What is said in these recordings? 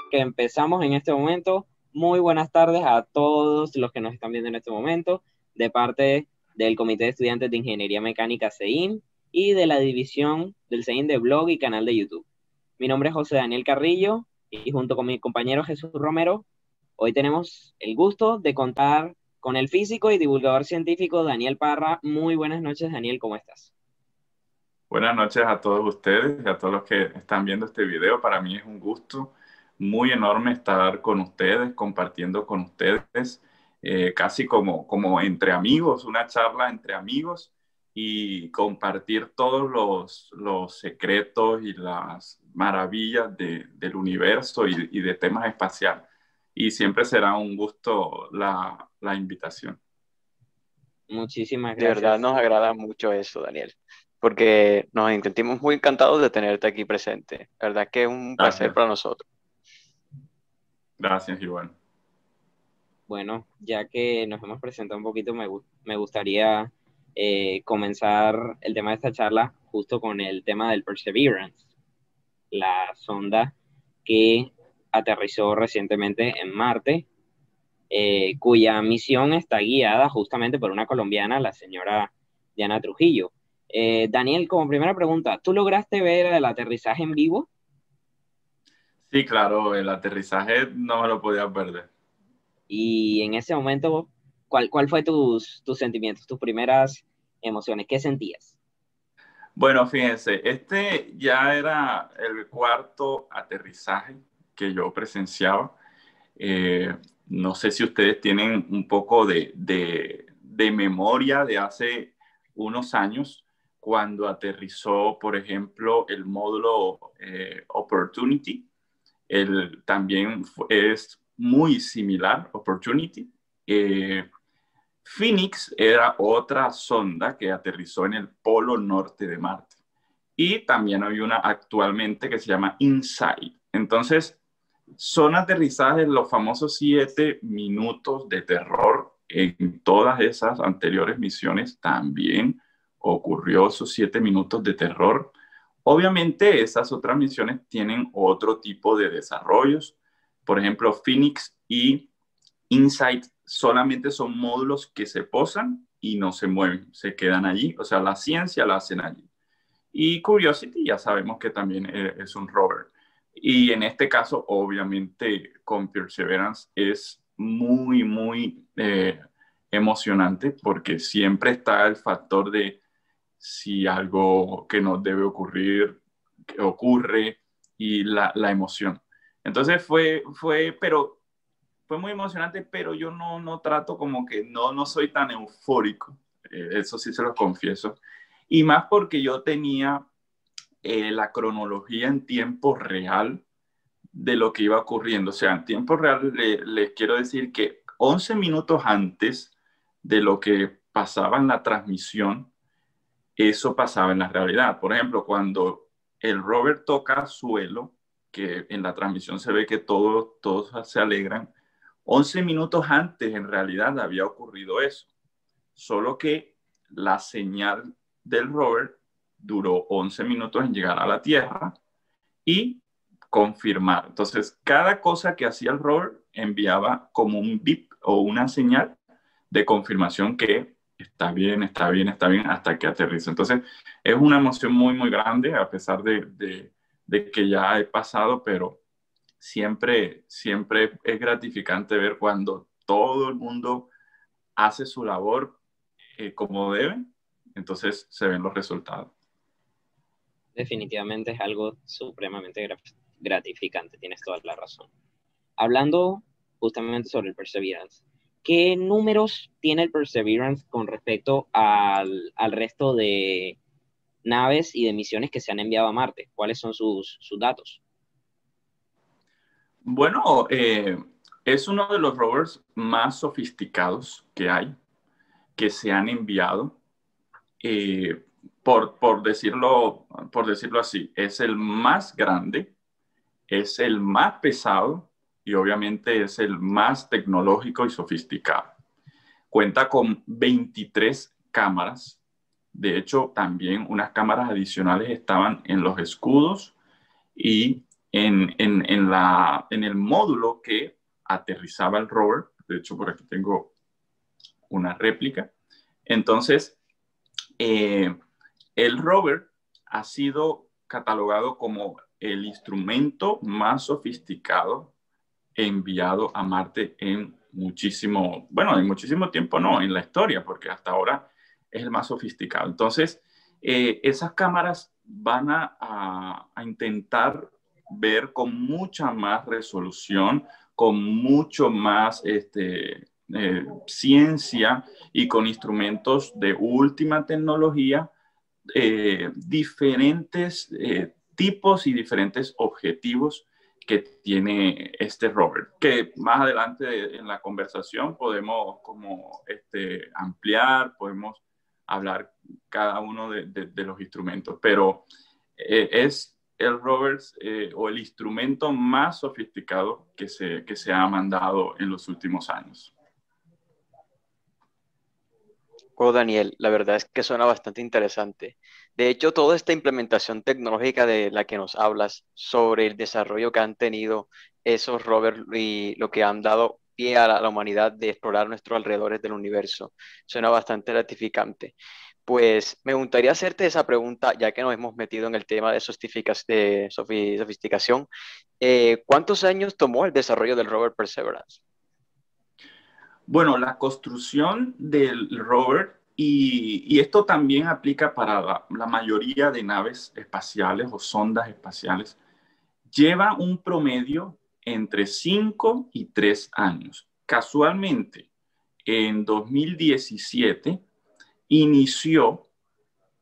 que empezamos en este momento. Muy buenas tardes a todos los que nos están viendo en este momento, de parte del Comité de Estudiantes de Ingeniería Mecánica CEIN y de la división del CEIN de blog y canal de YouTube. Mi nombre es José Daniel Carrillo y junto con mi compañero Jesús Romero, hoy tenemos el gusto de contar con el físico y divulgador científico Daniel Parra. Muy buenas noches, Daniel, ¿cómo estás? Buenas noches a todos ustedes y a todos los que están viendo este video. Para mí es un gusto muy enorme estar con ustedes, compartiendo con ustedes, casi como entre amigos, una charla entre amigos y compartir todos los secretos y las maravillas del universo y de temas espaciales. Y siempre será un gusto la invitación. Muchísimas De verdad gracias. nos agrada mucho eso, Daniel, porque nos sentimos muy encantados de tenerte aquí presente. La verdad que es un placer Gracias, para nosotros. gracias, Iván. Bueno, ya que nos hemos presentado un poquito, me gustaría comenzar el tema de esta charla justo con el tema del Perseverance, la sonda que aterrizó recientemente en Marte, cuya misión está guiada justamente por una colombiana, la señora Diana Trujillo. Daniel, como primera pregunta, ¿tú lograste ver el aterrizaje en vivo? Sí, claro, el aterrizaje no me lo podía perder. Y en ese momento, ¿cuál fue tus sentimientos, tus primeras emociones? ¿Qué sentías? Bueno, fíjense, este ya era el cuarto aterrizaje que yo presenciaba. Eh, no sé si ustedes tienen un poco de memoria de hace unos años, cuando aterrizó, por ejemplo, el módulo Opportunity. También es muy similar, Opportunity. Phoenix era otra sonda que aterrizó en el polo norte de Marte. Y también hay una actualmente que se llama InSight. Entonces, son aterrizajes los famosos 7 minutos de terror. En todas esas anteriores misiones también ocurrió esos 7 minutos de terror. Obviamente, esas otras misiones tienen otro tipo de desarrollos. Por ejemplo, Phoenix y Insight solamente son módulos que se posan y no se mueven, se quedan allí. O sea, la ciencia la hacen allí. Y Curiosity ya sabemos que también es un rover. Y en este caso, obviamente, con Perseverance es muy emocionante, porque siempre está el factor de si algo que nos debe ocurrir, que ocurre, y la emoción. Entonces pero fue muy emocionante, pero yo no trato como que no soy tan eufórico. Eso sí se lo confieso. Y más porque yo tenía la cronología en tiempo real de lo que iba ocurriendo. O sea, en tiempo real les quiero decir que 11 minutos antes de lo que pasaba en la transmisión, eso pasaba en la realidad. Por ejemplo, cuando el rover toca suelo, que en la transmisión se ve que todos se alegran, 11 minutos antes en realidad había ocurrido eso. Solo que la señal del rover duró 11 minutos en llegar a la Tierra y confirmar. Entonces, cada cosa que hacía el rover enviaba como un bip o una señal de confirmación que está bien, está bien, está bien, hasta que aterriza. Entonces, es una emoción muy grande, a pesar de que ya he pasado, pero siempre es gratificante ver cuando todo el mundo hace su labor como debe, entonces se ven los resultados. Definitivamente es algo supremamente gratificante, tienes toda la razón. Hablando justamente sobre el Perseverance, ¿qué números tiene el Perseverance con respecto al resto de naves y de misiones que se han enviado a Marte? ¿Cuáles son sus datos? Bueno, es uno de los rovers más sofisticados que hay, que se han enviado. eh, por decirlo así, es el más grande, es el más pesado y obviamente es el más tecnológico y sofisticado. Cuenta con 23 cámaras. De hecho, también unas cámaras adicionales estaban en los escudos y en el módulo que aterrizaba el rover. De hecho, por aquí tengo una réplica. Entonces, el rover ha sido catalogado como el instrumento más sofisticado enviado a Marte en muchísimo tiempo, no, en la historia, porque hasta ahora es el más sofisticado. Entonces, esas cámaras van a intentar ver con mucha más resolución, con mucho más ciencia y con instrumentos de última tecnología, diferentes tipos y diferentes objetivos que tiene este rover, que más adelante en la conversación podemos como ampliar, podemos hablar cada uno de los instrumentos, pero es el rover o el instrumento más sofisticado que se ha mandado en los últimos años. Oh, Daniel, la verdad es que suena bastante interesante. De hecho, toda esta implementación tecnológica de la que nos hablas sobre el desarrollo que han tenido esos rovers y lo que han dado pie a la humanidad de explorar nuestros alrededores del universo, suena bastante gratificante. Pues me gustaría hacerte esa pregunta, ya que nos hemos metido en el tema de sofisticación. ¿Cuántos años tomó el desarrollo del rover Perseverance? Bueno, la construcción del rover, y esto también aplica para la mayoría de naves espaciales o sondas espaciales, lleva un promedio entre 5 y 3 años. Casualmente, en 2017 inició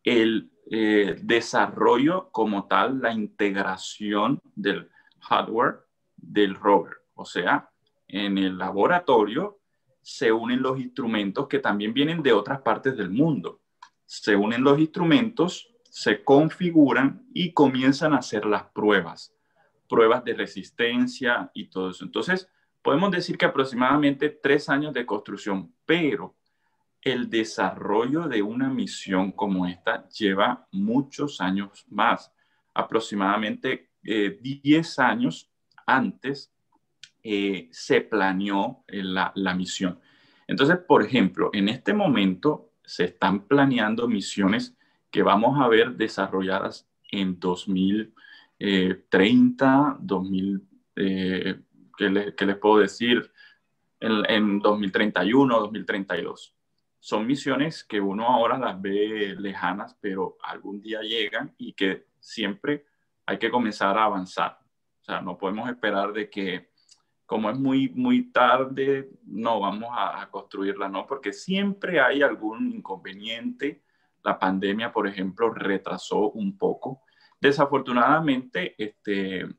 el desarrollo como tal, la integración del hardware del rover. O sea, en el laboratorio se unen los instrumentos que también vienen de otras partes del mundo. Se unen los instrumentos, se configuran y comienzan a hacer las pruebas de resistencia y todo eso. Entonces, podemos decir que aproximadamente 3 años de construcción, pero el desarrollo de una misión como esta lleva muchos años más. Aproximadamente 10 años antes se planeó la misión. Entonces, por ejemplo, en este momento se están planeando misiones que vamos a ver desarrolladas en 2030, 2000, ¿qué les puedo decir? En 2031, 2032. Son misiones que uno ahora las ve lejanas, pero algún día llegan y que siempre hay que comenzar a avanzar. O sea, no podemos esperar de que, como es muy tarde, no vamos a construirla, ¿no? Porque siempre hay algún inconveniente. La pandemia, por ejemplo, retrasó un poco. Desafortunadamente,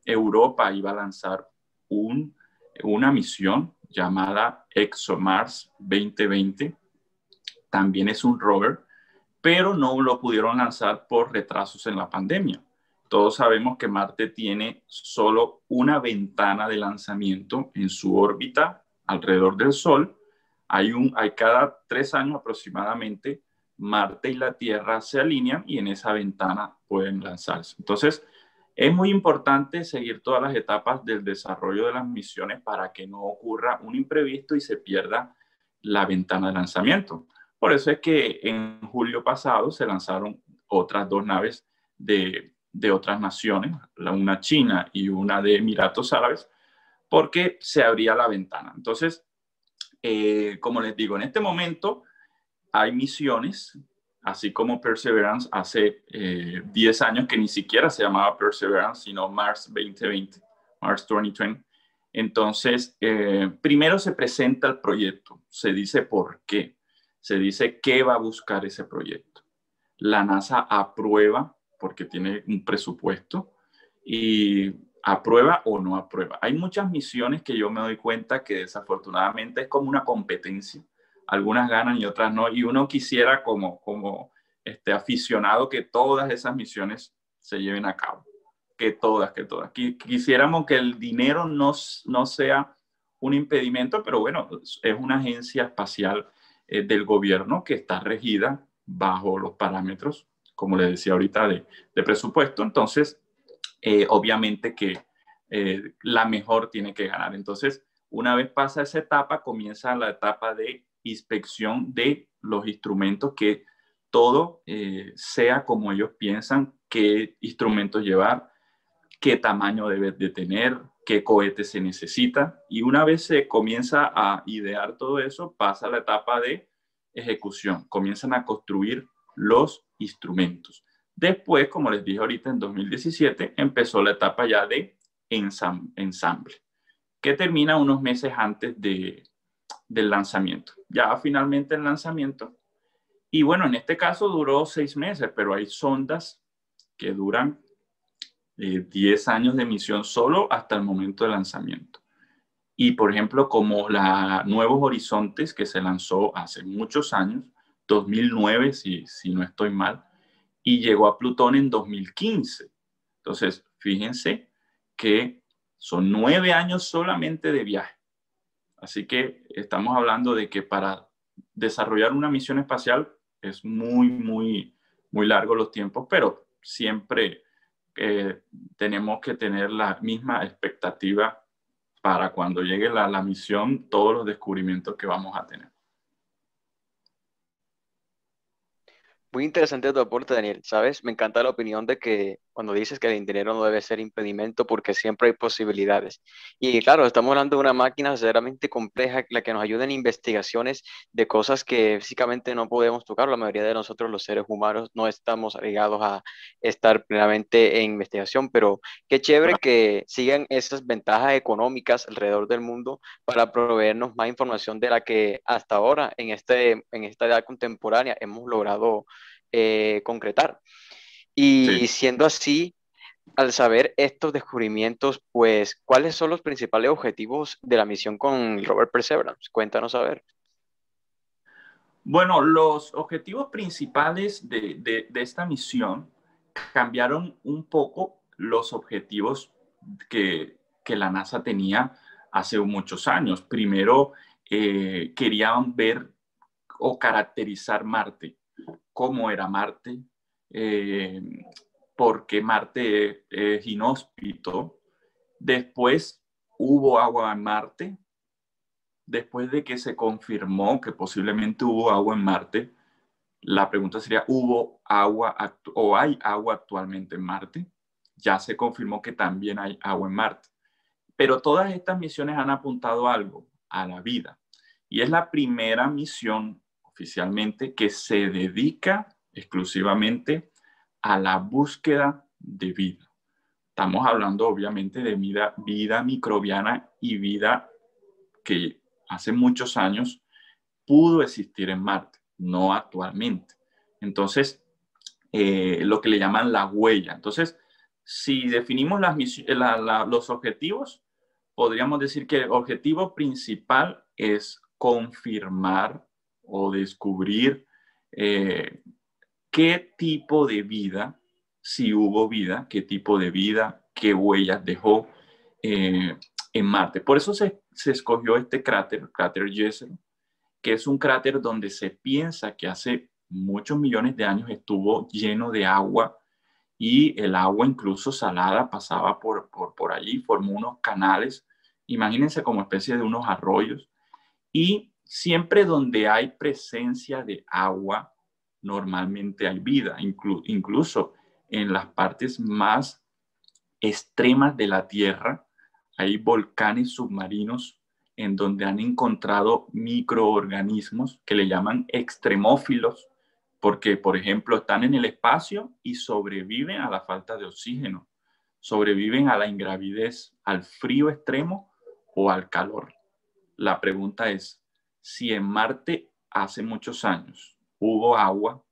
Europa iba a lanzar una misión llamada ExoMars 2020. También es un rover, pero no lo pudieron lanzar por retrasos en la pandemia. Todos sabemos que Marte tiene solo una ventana de lanzamiento en su órbita alrededor del Sol. Hay cada 3 años aproximadamente, Marte y la Tierra se alinean y en esa ventana pueden lanzarse. Entonces, es muy importante seguir todas las etapas del desarrollo de las misiones para que no ocurra un imprevisto y se pierda la ventana de lanzamiento. Por eso es que en julio pasado se lanzaron otras 2 naves de otras naciones, una china y una de Emiratos Árabes, porque se abría la ventana. Entonces, como les digo, en este momento hay misiones, así como Perseverance hace 10 años que ni siquiera se llamaba Perseverance, sino Mars 2020, Mars 2020. Entonces, primero se presenta el proyecto, se dice por qué, se dice qué va a buscar ese proyecto. La NASA aprueba, porque tiene un presupuesto, y aprueba o no aprueba. Hay muchas misiones que yo me doy cuenta que desafortunadamente es como una competencia. Algunas ganan y otras no, y uno quisiera como aficionado que todas esas misiones se lleven a cabo, que todas. Quisiéramos que el dinero no sea un impedimento, pero bueno, es una agencia espacial del gobierno que está regida bajo los parámetros, como les decía ahorita, de presupuesto. Entonces, obviamente que la mejor tiene que ganar. Entonces, una vez pasa esa etapa, comienza la etapa de inspección de los instrumentos, que todo sea como ellos piensan, qué instrumentos llevar, qué tamaño debe de tener, qué cohete se necesita. Y una vez se comienza a idear todo eso, pasa la etapa de ejecución. Comienzan a construir los instrumentos. Después, como les dije ahorita, en 2017 empezó la etapa ya de ensamble, que termina unos meses antes del lanzamiento. Ya finalmente el lanzamiento. Y bueno, en este caso duró 6 meses, pero hay sondas que duran 10 años de misión solo hasta el momento del lanzamiento. Y por ejemplo, como la Nuevos Horizontes, que se lanzó hace muchos años, 2009 si no estoy mal, y llegó a Plutón en 2015. Entonces, fíjense que son 9 años solamente de viaje. Así que estamos hablando de que para desarrollar una misión espacial es muy largo los tiempos, pero siempre tenemos que tener la misma expectativa para cuando llegue la misión, todos los descubrimientos que vamos a tener. Muy interesante tu aporte, Daniel. ¿Sabes? Me encanta la opinión de que cuando dices que el dinero no debe ser impedimento porque siempre hay posibilidades. Y claro, estamos hablando de una máquina verdaderamente compleja, la que nos ayuda en investigaciones de cosas que físicamente no podemos tocar. La mayoría de nosotros, los seres humanos, no estamos obligados a estar plenamente en investigación, pero qué chévere que sigan esas ventajas económicas alrededor del mundo para proveernos más información de la que hasta ahora, en esta edad contemporánea, hemos logrado concretar. Y Sí. siendo así, al saber estos descubrimientos, pues, ¿cuáles son los principales objetivos de la misión con el rover Perseverance? Cuéntanos a ver. Bueno, los objetivos principales de esta misión cambiaron un poco los objetivos que la NASA tenía hace muchos años. Primero, querían ver o caracterizar Marte, cómo era Marte, eh, porque Marte es inhóspito. Después hubo agua en Marte. Después de que se confirmó que posiblemente hubo agua en Marte, la pregunta sería, ¿hubo agua o hay agua actualmente en Marte? Ya se confirmó que también hay agua en Marte. Pero todas estas misiones han apuntado a algo, a la vida. Y es la primera misión oficialmente que se dedica exclusivamente a la búsqueda de vida. Estamos hablando obviamente de vida microbiana y vida que hace muchos años pudo existir en Marte, no actualmente. Entonces, lo que le llaman la huella. Entonces, si definimos los objetivos, podríamos decir que el objetivo principal es confirmar o descubrir qué tipo de vida, si hubo vida, qué tipo de vida, qué huellas dejó en Marte. Por eso se escogió este cráter, el cráter Jezero, que es un cráter donde se piensa que hace muchos millones de años estuvo lleno de agua y el agua incluso salada pasaba por allí, formó unos canales, imagínense como especie de unos arroyos, y siempre donde hay presencia de agua, normalmente hay vida, incluso en las partes más extremas de la Tierra, hay volcanes submarinos en donde han encontrado microorganismos que le llaman extremófilos, porque, por ejemplo, están en el espacio y sobreviven a la falta de oxígeno, sobreviven a la ingravidez, al frío extremo o al calor. La pregunta es, si en Marte hace muchos años hubo agua,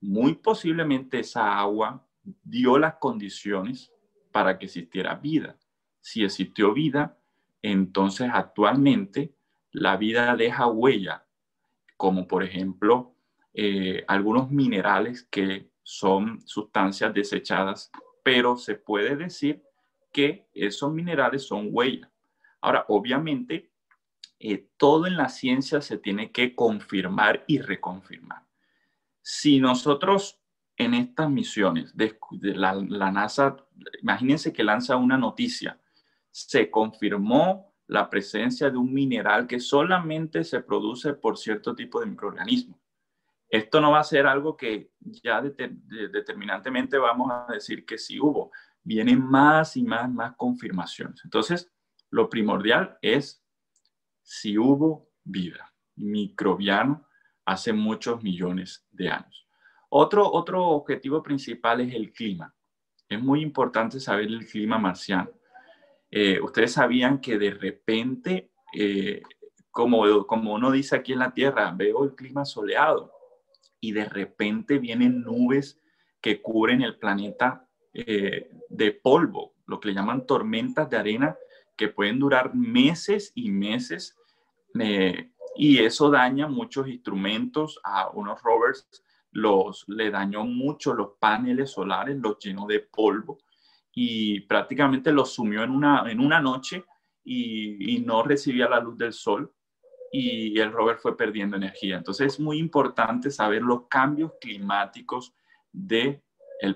muy posiblemente esa agua dio las condiciones para que existiera vida. Si existió vida, entonces actualmente la vida deja huella, como por ejemplo algunos minerales que son sustancias desechadas, pero se puede decir que esos minerales son huella. Ahora, obviamente, todo en la ciencia se tiene que confirmar y reconfirmar. Si nosotros en estas misiones, la NASA, imagínense que lanza una noticia se confirmó la presencia de un mineral que solamente se produce por cierto tipo de microorganismos. Esto no va a ser algo que ya determinantemente vamos a decir que sí hubo. Vienen más y más confirmaciones. Entonces, lo primordial es si hubo vida microbiana hace muchos millones de años. Otro objetivo principal es el clima. Es muy importante saber el clima marciano. Ustedes sabían que de repente, como uno dice aquí en la Tierra, veo el clima soleado y de repente vienen nubes que cubren el planeta de polvo, lo que le llaman tormentas de arena, que pueden durar meses y meses, y eso daña muchos instrumentos. A unos rovers le dañó mucho los paneles solares, los llenó de polvo y prácticamente los sumió en una noche y no recibía la luz del sol y el rover fue perdiendo energía. Entonces es muy importante saber los cambios climáticos del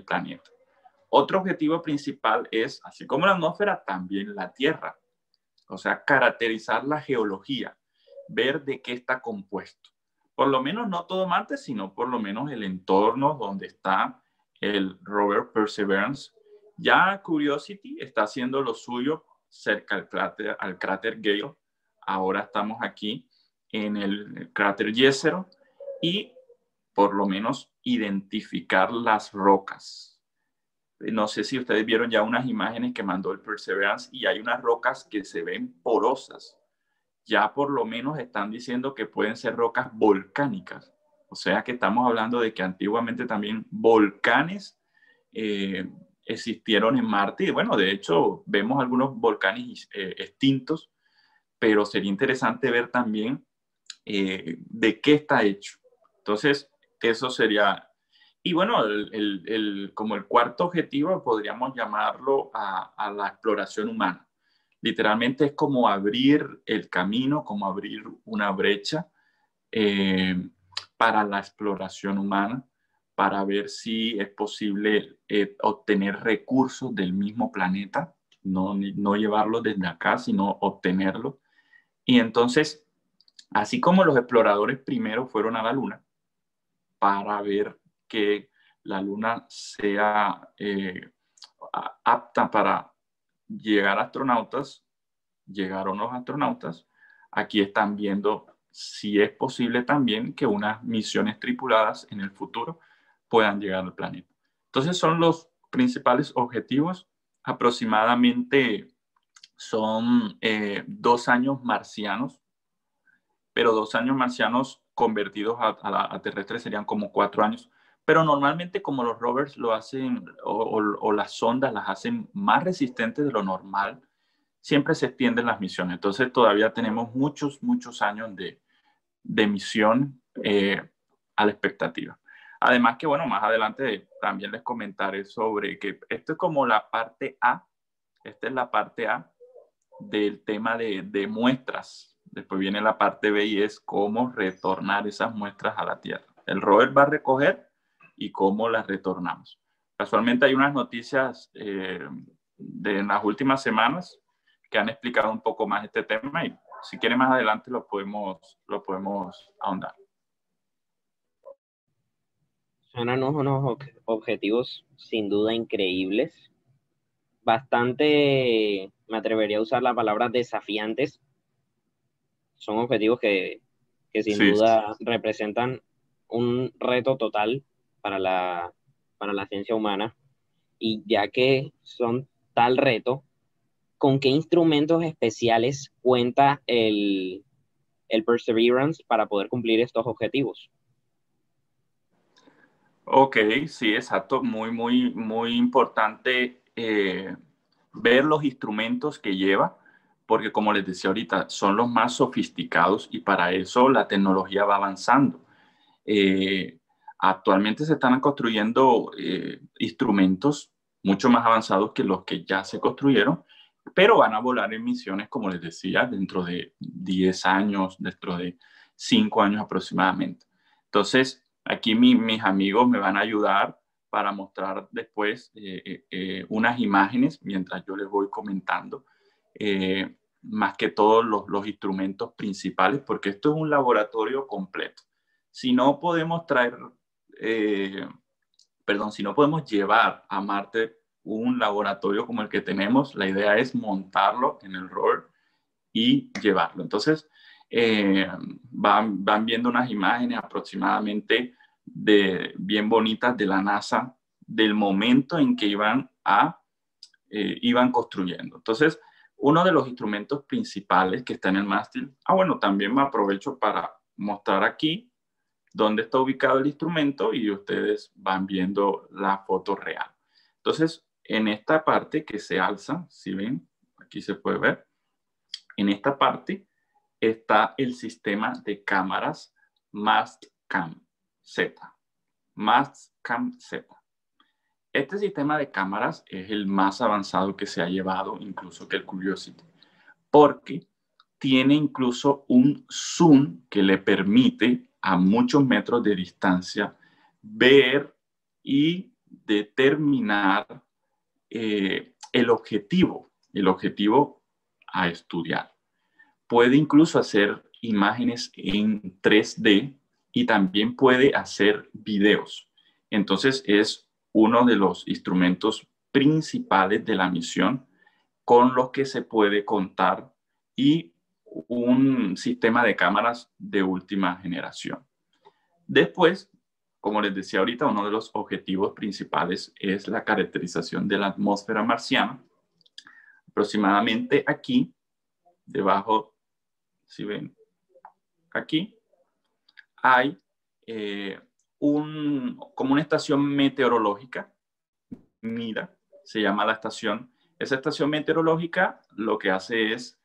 planeta. Otro objetivo principal es, así como la atmósfera, también la Tierra. O sea, caracterizar la geología, ver de qué está compuesto. Por lo menos no todo Marte, sino por lo menos el entorno donde está el rover Perseverance. Ya Curiosity está haciendo lo suyo cerca al cráter Gale. Ahora estamos aquí en el cráter Jezero y por lo menos identificar las rocas. No sé si ustedes vieron ya unas imágenes que mandó el Perseverance y hay unas rocas que se ven porosas. Ya por lo menos están diciendo que pueden ser rocas volcánicas. O sea que estamos hablando de que antiguamente también volcanes existieron en Marte. Y bueno, de hecho vemos algunos volcanes extintos, pero sería interesante ver también de qué está hecho. Entonces, eso sería. Y bueno, como el cuarto objetivo podríamos llamarlo a la exploración humana. Literalmente es como abrir el camino, como abrir una brecha para la exploración humana, para ver si es posible obtener recursos del mismo planeta, no llevarlos desde acá, sino obtenerlos. Y entonces, así como los exploradores primero fueron a la Luna para ver que la Luna sea apta para llegar astronautas, llegaron los astronautas, aquí están viendo si es posible también que unas misiones tripuladas en el futuro puedan llegar al planeta. Entonces son los principales objetivos. Aproximadamente son 2 años marcianos, pero 2 años marcianos convertidos a terrestres serían como 4 años. Pero normalmente como los rovers lo hacen o las sondas las hacen más resistentes de lo normal, siempre se extienden las misiones. Entonces todavía tenemos muchos años de misión a la expectativa. Además que, bueno, más adelante también les comentaré sobre que esto es como la parte A. Esta es la parte A del tema de muestras. Después viene la parte B y es cómo retornar esas muestras a la Tierra. El rover va a recoger y cómo las retornamos. Casualmente hay unas noticias de las últimas semanas que han explicado un poco más este tema y si quieren más adelante lo podemos ahondar. Son unos objetivos sin duda increíbles, bastante, me atrevería a usar la palabra desafiantes. Son objetivos que sin duda representan un reto total para la ciencia humana, y ya que son tal reto, ¿con qué instrumentos especiales cuenta el Perseverance para poder cumplir estos objetivos? Ok, sí, exacto. Muy importante ver los instrumentos que lleva, porque como les decía ahorita, son los más sofisticados y para eso la tecnología va avanzando. Actualmente se están construyendo instrumentos mucho más avanzados que los que ya se construyeron, pero van a volar en misiones, como les decía, dentro de 10 años, dentro de 5 años aproximadamente. Entonces, aquí mis amigos me van a ayudar para mostrar después unas imágenes mientras yo les voy comentando. más que todos los instrumentos principales, porque esto es un laboratorio completo. Si no podemos si no podemos llevar a Marte un laboratorio como el que tenemos, la idea es montarlo en el rover y llevarlo. Entonces, van viendo unas imágenes aproximadamente bien bonitas de la NASA del momento en que iban construyendo. Entonces, uno de los instrumentos principales que está en el mástil, bueno, también me aprovecho para mostrar aquí dónde está ubicado el instrumento y ustedes van viendo la foto real. Entonces, en esta parte que se alza, si ven, aquí se puede ver, en esta parte está el sistema de cámaras Mastcam Z. Mastcam Z. Este sistema de cámaras es el más avanzado que se ha llevado, incluso que el Curiosity, porque tiene incluso un zoom que le permite a muchos metros de distancia ver y determinar el objetivo a estudiar. Puede incluso hacer imágenes en 3D y también puede hacer videos. Entonces es uno de los instrumentos principales de la misión con los que se puede contar y un sistema de cámaras de última generación. Después, como les decía ahorita, uno de los objetivos principales es la caracterización de la atmósfera marciana. Aproximadamente aquí, debajo, si ven, aquí, hay como una estación meteorológica, MIRA, se llama la estación. Esa estación meteorológica lo que hace es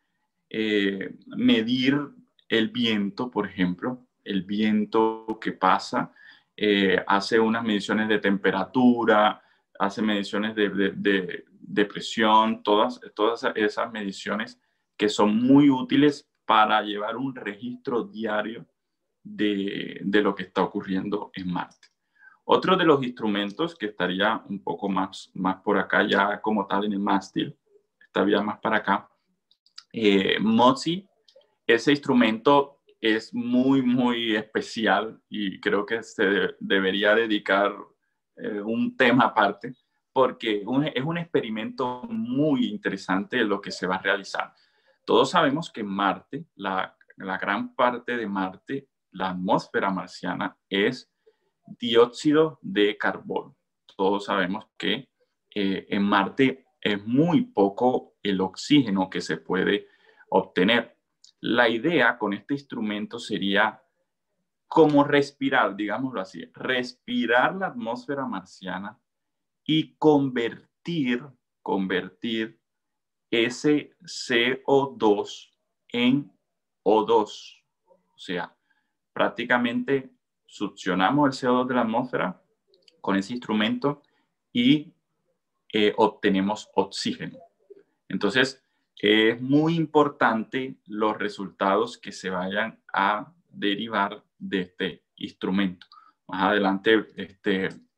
medir el viento, por ejemplo, el viento que pasa, hace unas mediciones de temperatura, hace mediciones de presión, todas esas mediciones que son muy útiles para llevar un registro diario de lo que está ocurriendo en Marte. Otro de los instrumentos que estaría un poco más por acá, ya como tal en el mástil, estaría más para acá, MOXIE. Ese instrumento es muy especial y creo que se debería dedicar un tema aparte, porque es un experimento muy interesante lo que se va a realizar. Todos sabemos que Marte, la gran parte de Marte, la atmósfera marciana, es dióxido de carbono. Todos sabemos que en Marte es muy poco el oxígeno que se puede obtener. La idea con este instrumento sería como respirar, digámoslo así, respirar la atmósfera marciana y convertir ese CO2 en O2. O sea, prácticamente succionamos el CO2 de la atmósfera con ese instrumento y obtenemos oxígeno. Entonces, es muy importante los resultados que se vayan a derivar de este instrumento. Más adelante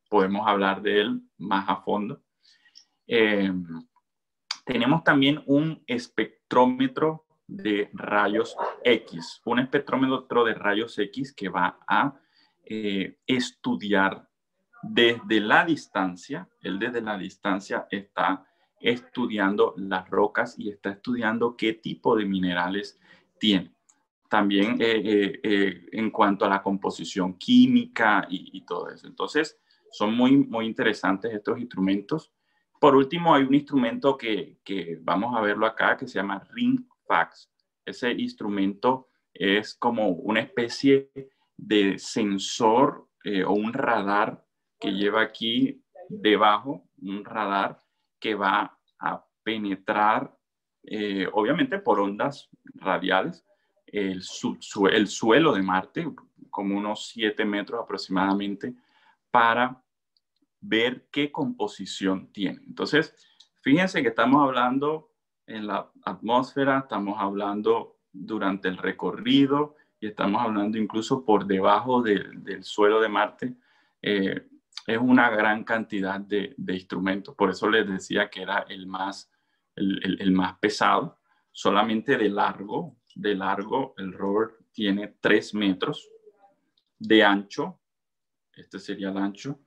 podemos hablar de él más a fondo. Tenemos también un espectrómetro de rayos X, un espectrómetro de rayos X que va a estudiar desde la distancia. Él desde la distancia está estudiando las rocas y está estudiando qué tipo de minerales tiene. También en cuanto a la composición química y todo eso. Entonces, son muy interesantes estos instrumentos. Por último, hay un instrumento que vamos a verlo acá que se llama RingFAX. Ese instrumento es como una especie de sensor o un radar que lleva aquí debajo, un radar que va a penetrar, obviamente por ondas radiales, el suelo de Marte, como unos 7 metros aproximadamente, para ver qué composición tiene. Entonces, fíjense que estamos hablando en la atmósfera, estamos hablando durante el recorrido y estamos hablando incluso por debajo del suelo de Marte. Es una gran cantidad de instrumentos. Por eso les decía que era el más pesado, solamente de largo el rover tiene 3 metros, de ancho, este sería el ancho,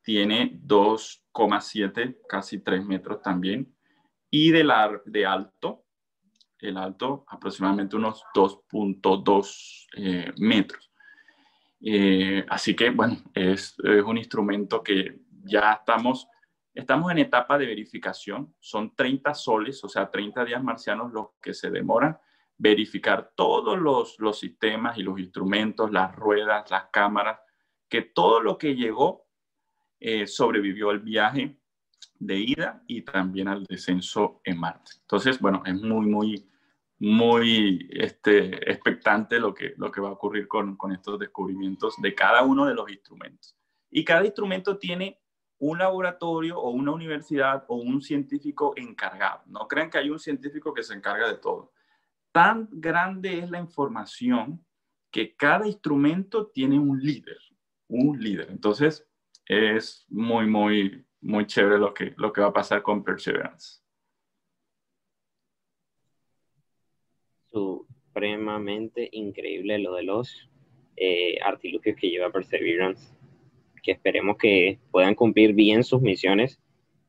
tiene 2,7, casi 3 metros también, y de alto, el alto aproximadamente unos 2,2 metros. Así que, bueno, es un instrumento que ya estamos en etapa de verificación. Son 30 soles, o sea, 30 días marcianos los que se demoran verificar todos los sistemas y los instrumentos, las ruedas, las cámaras, que todo lo que llegó sobrevivió al viaje de ida y también al descenso en Marte. Entonces, bueno, es muy expectante lo que va a ocurrir con estos descubrimientos de cada uno de los instrumentos. Y cada instrumento tiene un laboratorio o una universidad o un científico encargado. No crean que hay un científico que se encarga de todo. Tan grande es la información que cada instrumento tiene un líder. Entonces, es muy chévere lo que va a pasar con Perseverance. Supremamente increíble lo de los artilugios que lleva Perseverance, que esperemos que puedan cumplir bien sus misiones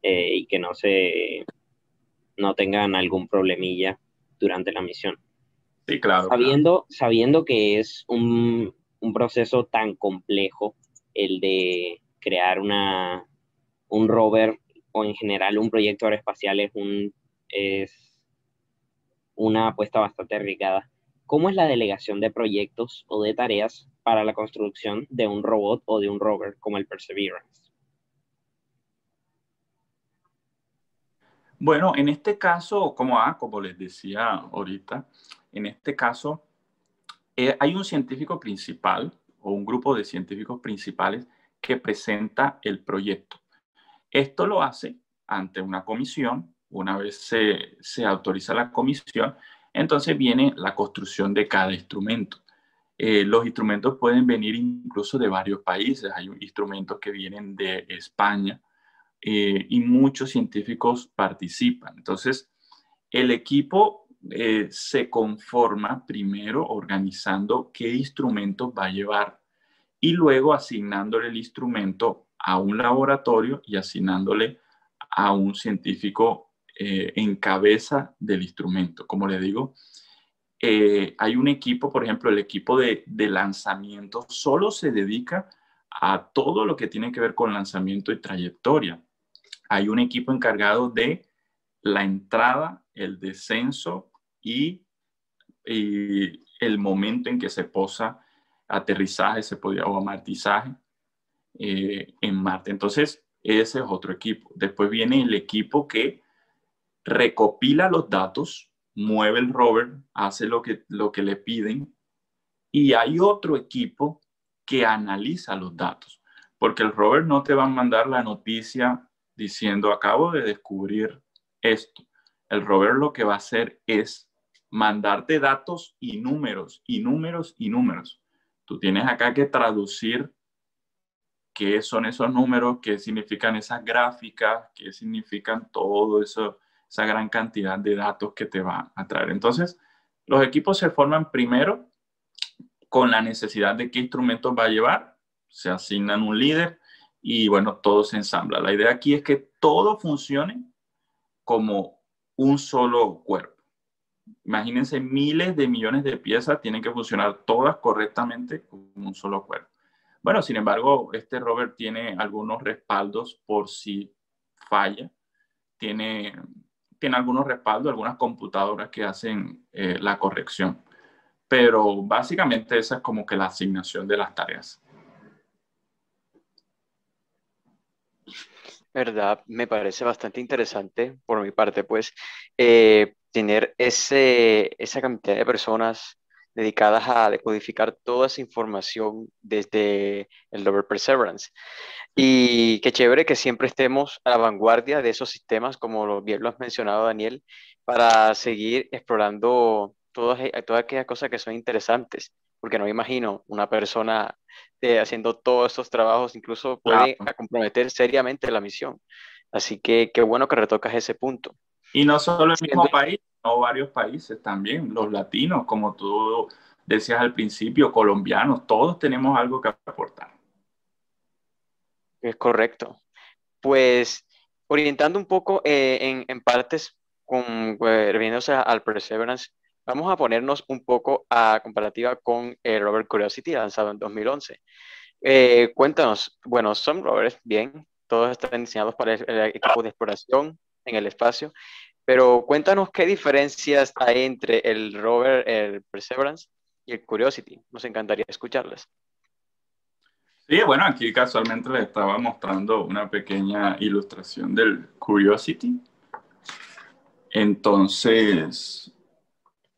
y que no tengan algún problemilla durante la misión. Sí, claro. Sabiendo que es un proceso tan complejo el de crear un rover o en general un proyecto aeroespacial es una apuesta bastante arriesgada. ¿Cómo es la delegación de proyectos o de tareas para la construcción de un robot o de un rover como el Perseverance? Bueno, en este caso, como les decía ahorita, en este caso hay un científico principal o un grupo de científicos principales que presenta el proyecto. Esto lo hace ante una comisión. Una vez se autoriza la comisión, entonces viene la construcción de cada instrumento. Los instrumentos pueden venir incluso de varios países. Hay instrumentos que vienen de España y muchos científicos participan. Entonces, el equipo se conforma primero organizando qué instrumentos va a llevar y luego asignándole el instrumento a un laboratorio y asignándole a un científico en cabeza del instrumento. Como le digo, hay un equipo, por ejemplo, el equipo de lanzamiento solo se dedica a todo lo que tiene que ver con lanzamiento y trayectoria. Hay un equipo encargado de la entrada, el descenso y el momento en que se posa aterrizaje o amortizaje en Marte. Entonces, ese es otro equipo. Después viene el equipo que recopila los datos, mueve el rover, hace lo que le piden, y hay otro equipo que analiza los datos, porque el rover no te va a mandar la noticia diciendo acabo de descubrir esto. El rover lo que va a hacer es mandarte datos y números. Tú tienes acá que traducir qué son esos números, qué significan esas gráficas, qué significan todo eso, esa gran cantidad de datos que te va a traer. Entonces, los equipos se forman primero con la necesidad de qué instrumentos va a llevar, se asignan un líder y bueno, todo se ensambla. La idea aquí es que todo funcione como un solo cuerpo. Imagínense, miles de millones de piezas tienen que funcionar todas correctamente como un solo cuerpo. Bueno, sin embargo, este rover tiene algunos respaldos por si falla. Tiene algunos respaldos, algunas computadoras que hacen la corrección. Pero básicamente esa es como que la asignación de las tareas. ¿Verdad? Me parece bastante interesante por mi parte, pues, tener esa cantidad de personas dedicadas a decodificar toda esa información desde el rover Perseverance. Y qué chévere que siempre estemos a la vanguardia de esos sistemas, como bien lo has mencionado, Daniel, para seguir explorando todas aquellas cosas que son interesantes, porque no me imagino una persona haciendo todos estos trabajos, incluso puede Claro. comprometer seriamente la misión. Así que qué bueno que retocas ese punto. Y no solo el mismo país, varios países también, los latinos, como tú decías al principio, colombianos, todos tenemos algo que aportar. Es correcto. Pues orientando un poco en partes, refiriéndose al Perseverance, vamos a ponernos un poco a comparativa con el rover Curiosity lanzado en 2011. Cuéntanos, bueno, son rovers, bien, todos están diseñados para el equipo de exploración en el espacio, pero cuéntanos qué diferencias hay entre el rover, el Perseverance y el Curiosity. Nos encantaría escucharlas. Sí, bueno, aquí casualmente les estaba mostrando una pequeña ilustración del Curiosity. Entonces,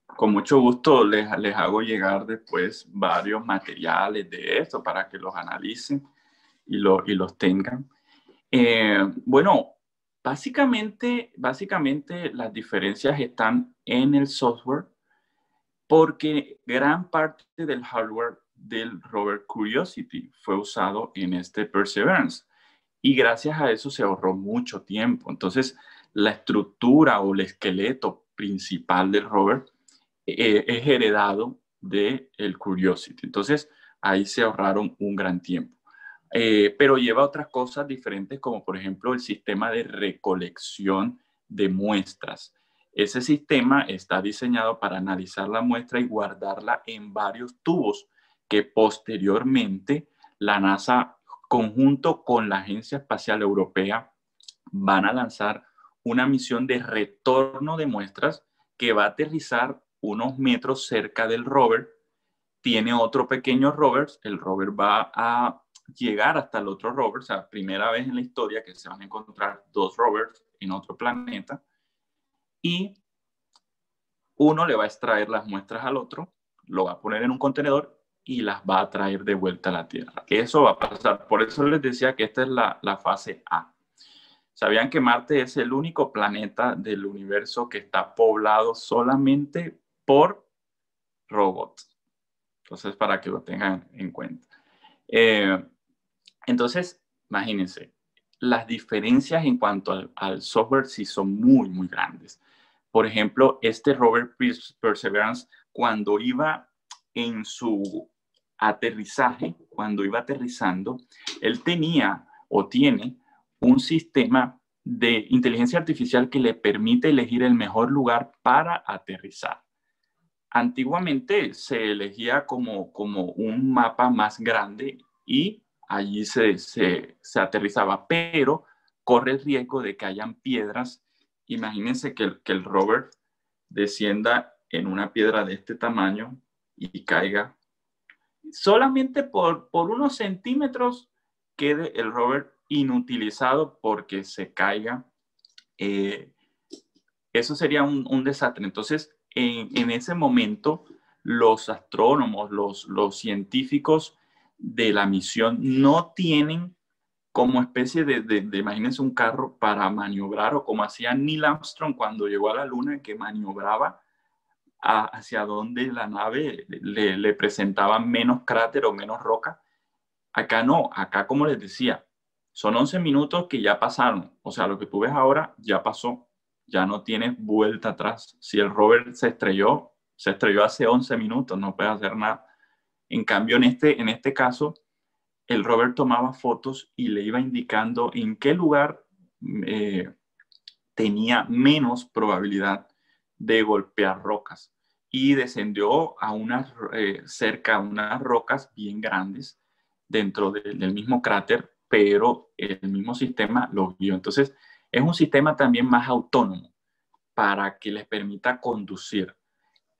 con mucho gusto les hago llegar después varios materiales de esto para que los analicen y los tengan. Bueno, básicamente las diferencias están en el software porque gran parte del hardware del rover Curiosity fue usado en este Perseverance y gracias a eso se ahorró mucho tiempo. Entonces, la estructura o el esqueleto principal del rover es heredado del Curiosity. Entonces, ahí se ahorraron un gran tiempo. Pero lleva otras cosas diferentes, como por ejemplo el sistema de recolección de muestras. Ese sistema está diseñado para analizar la muestra y guardarla en varios tubos que posteriormente la NASA, conjunto con la Agencia Espacial Europea, van a lanzar una misión de retorno de muestras que va a aterrizar unos metros cerca del rover. Tiene otro pequeño rover, el rover va a llegar hasta el otro rover, o sea, primera vez en la historia que se van a encontrar dos rovers en otro planeta, y uno le va a extraer las muestras al otro, lo va a poner en un contenedor y las va a traer de vuelta a la Tierra. Eso va a pasar, por eso les decía que esta es la fase A. ¿Sabían que Marte es el único planeta del universo que está poblado solamente por robots? Entonces, para que lo tengan en cuenta. Entonces, imagínense, las diferencias en cuanto al software sí son muy, muy grandes. Por ejemplo, este rover Perseverance, cuando iba en su aterrizaje, cuando iba aterrizando, él tenía o tiene un sistema de inteligencia artificial que le permite elegir el mejor lugar para aterrizar. Antiguamente se elegía como un mapa más grande y allí se aterrizaba, pero corre el riesgo de que hayan piedras. Imagínense que el rover descienda en una piedra de este tamaño y caiga. Solamente por unos centímetros quede el rover inutilizado porque se caiga. Eso sería un desastre. Entonces, en ese momento, los astrónomos, los científicos de la misión no tienen como especie de imagínense un carro para maniobrar, o como hacía Neil Armstrong cuando llegó a la Luna, que maniobraba hacia donde la nave le presentaba menos cráter o menos roca. Acá no, acá como les decía, son 11 minutos que ya pasaron. O sea, lo que tú ves ahora ya pasó, ya no tienes vuelta atrás. Si el rover se estrelló hace 11 minutos, no puedes hacer nada. En cambio, en este caso, el rover tomaba fotos y le iba indicando en qué lugar tenía menos probabilidad de golpear rocas. Y descendió a cerca a unas rocas bien grandes dentro del mismo cráter, pero el mismo sistema lo vio. Entonces, es un sistema también más autónomo para que les permita conducir.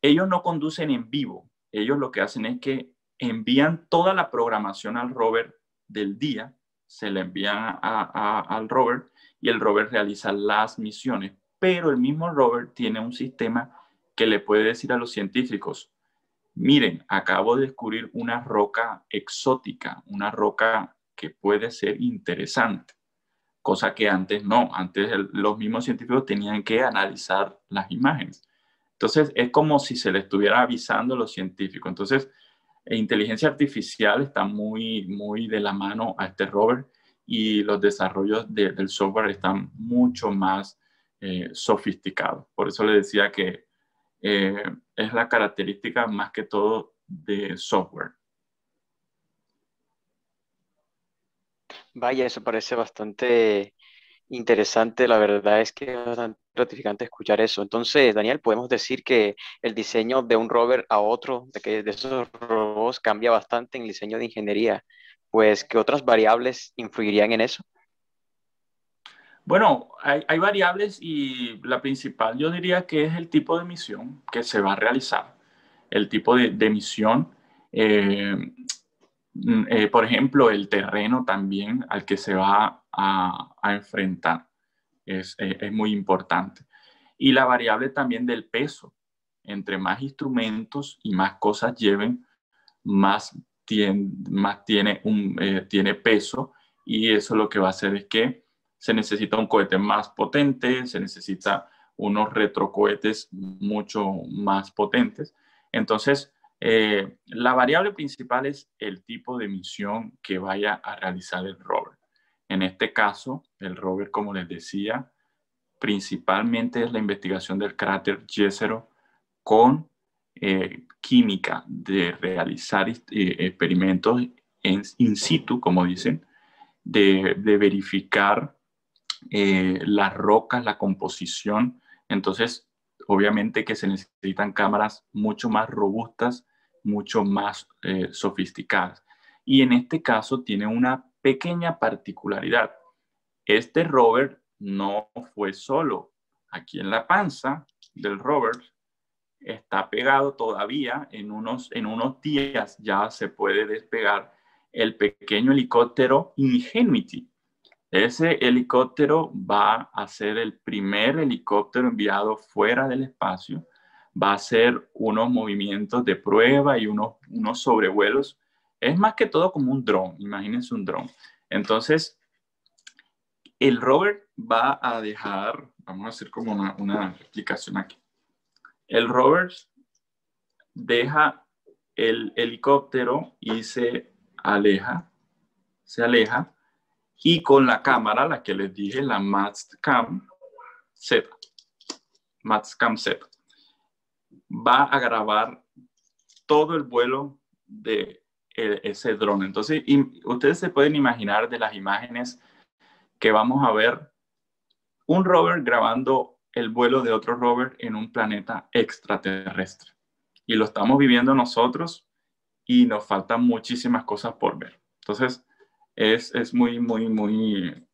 Ellos no conducen en vivo. Ellos lo que hacen es que envían toda la programación al rover del día, se le envían al rover y el rover realiza las misiones. Pero el mismo rover tiene un sistema que le puede decir a los científicos: miren, acabo de descubrir una roca exótica, una roca que puede ser interesante, cosa que antes no, antes los mismos científicos tenían que analizar las imágenes. Entonces, es como si se le estuviera avisando a los científicos. Entonces, inteligencia artificial está muy, muy de la mano a este rover y los desarrollos del software están mucho más sofisticado. Por eso le decía que es la característica más que todo de software. Vaya, eso parece bastante interesante. La verdad es que es bastante gratificante escuchar eso. Entonces, Daniel, podemos decir que el diseño de un rover a otro, de que de esos robots cambia bastante en el diseño de ingeniería. Pues, ¿qué otras variables influirían en eso? Bueno, hay variables y la principal yo diría que es el tipo de misión que se va a realizar. El tipo de misión, eh, por ejemplo, el terreno también al que se va a enfrentar es muy importante. Y la variable también del peso. Entre más instrumentos y más cosas lleven, tiene peso, y eso lo que va a hacer es que se necesita un cohete más potente, se necesita unos retrocohetes mucho más potentes. Entonces, la variable principal es el tipo de misión que vaya a realizar el rover. En este caso, el rover, como les decía, principalmente es la investigación del cráter Jezero con química, de realizar experimentos in situ, como dicen, de verificar las rocas, la composición. Entonces, obviamente que se necesitan cámaras mucho más robustas, mucho más sofisticadas. Y en este caso tiene una pequeña particularidad. Este rover no fue solo. Aquí en la panza del rover está pegado todavía, en unos días ya se puede despegar el pequeño helicóptero Ingenuity. Ese helicóptero va a ser el primer helicóptero enviado fuera del espacio. Va a hacer unos movimientos de prueba y unos sobrevuelos. Es más que todo como un dron, imagínense un dron. Entonces, el rover va a dejar, vamos a hacer como una explicación aquí. El rover deja el helicóptero y se aleja, y con la cámara, la que les dije, la Mastcam Z, va a grabar todo el vuelo de ese dron. Entonces, ustedes se pueden imaginar de las imágenes que vamos a ver un rover grabando el vuelo de otro rover en un planeta extraterrestre. Y lo estamos viviendo nosotros y nos faltan muchísimas cosas por ver. Entonces, es muy, muy, muy,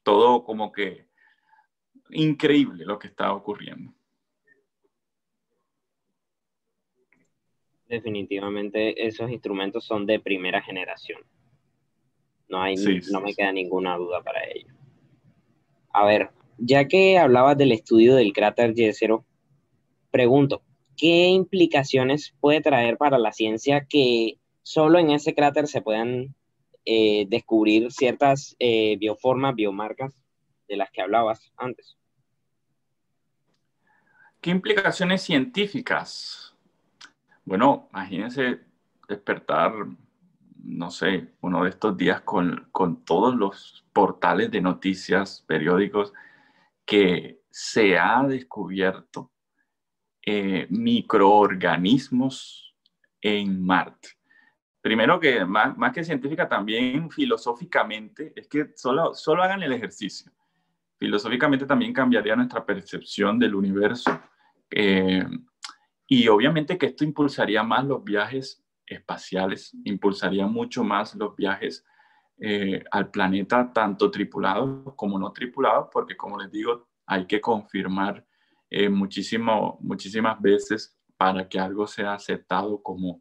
todo como que increíble lo que está ocurriendo. Definitivamente esos instrumentos son de primera generación. Sí, No me sí. queda ninguna duda para ello. A ver, ya que hablabas del estudio del cráter Jezero, pregunto, ¿qué implicaciones puede traer para la ciencia que solo en ese cráter se puedan descubrir ciertas bioformas, biomarcas de las que hablabas antes? ¿Qué implicaciones científicas? Bueno, imagínense despertar, no sé, uno de estos días con todos los portales de noticias, periódicos, que se ha descubierto microorganismos en Marte. Primero que más que científica, también filosóficamente, es que solo hagan el ejercicio. Filosóficamente también cambiaría nuestra percepción del universo. Y obviamente que esto impulsaría más los viajes espaciales, impulsaría mucho más los viajes al planeta, tanto tripulados como no tripulados, porque como les digo, hay que confirmar muchísimas veces para que algo sea aceptado como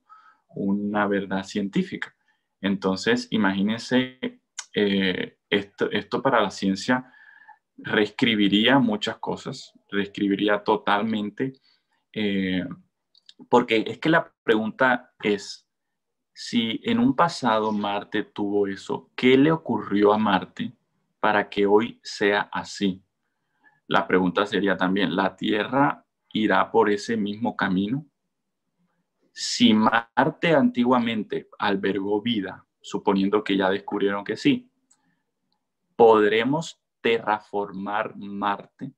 una verdad científica. Entonces, imagínense, esto para la ciencia reescribiría muchas cosas, reescribiría totalmente, porque es que la pregunta es, si en un pasado Marte tuvo eso, ¿qué le ocurrió a Marte para que hoy sea así? La pregunta sería también, ¿la Tierra irá por ese mismo camino? Si Marte antiguamente albergó vida, suponiendo que ya descubrieron que sí, ¿podremos terraformar Marte.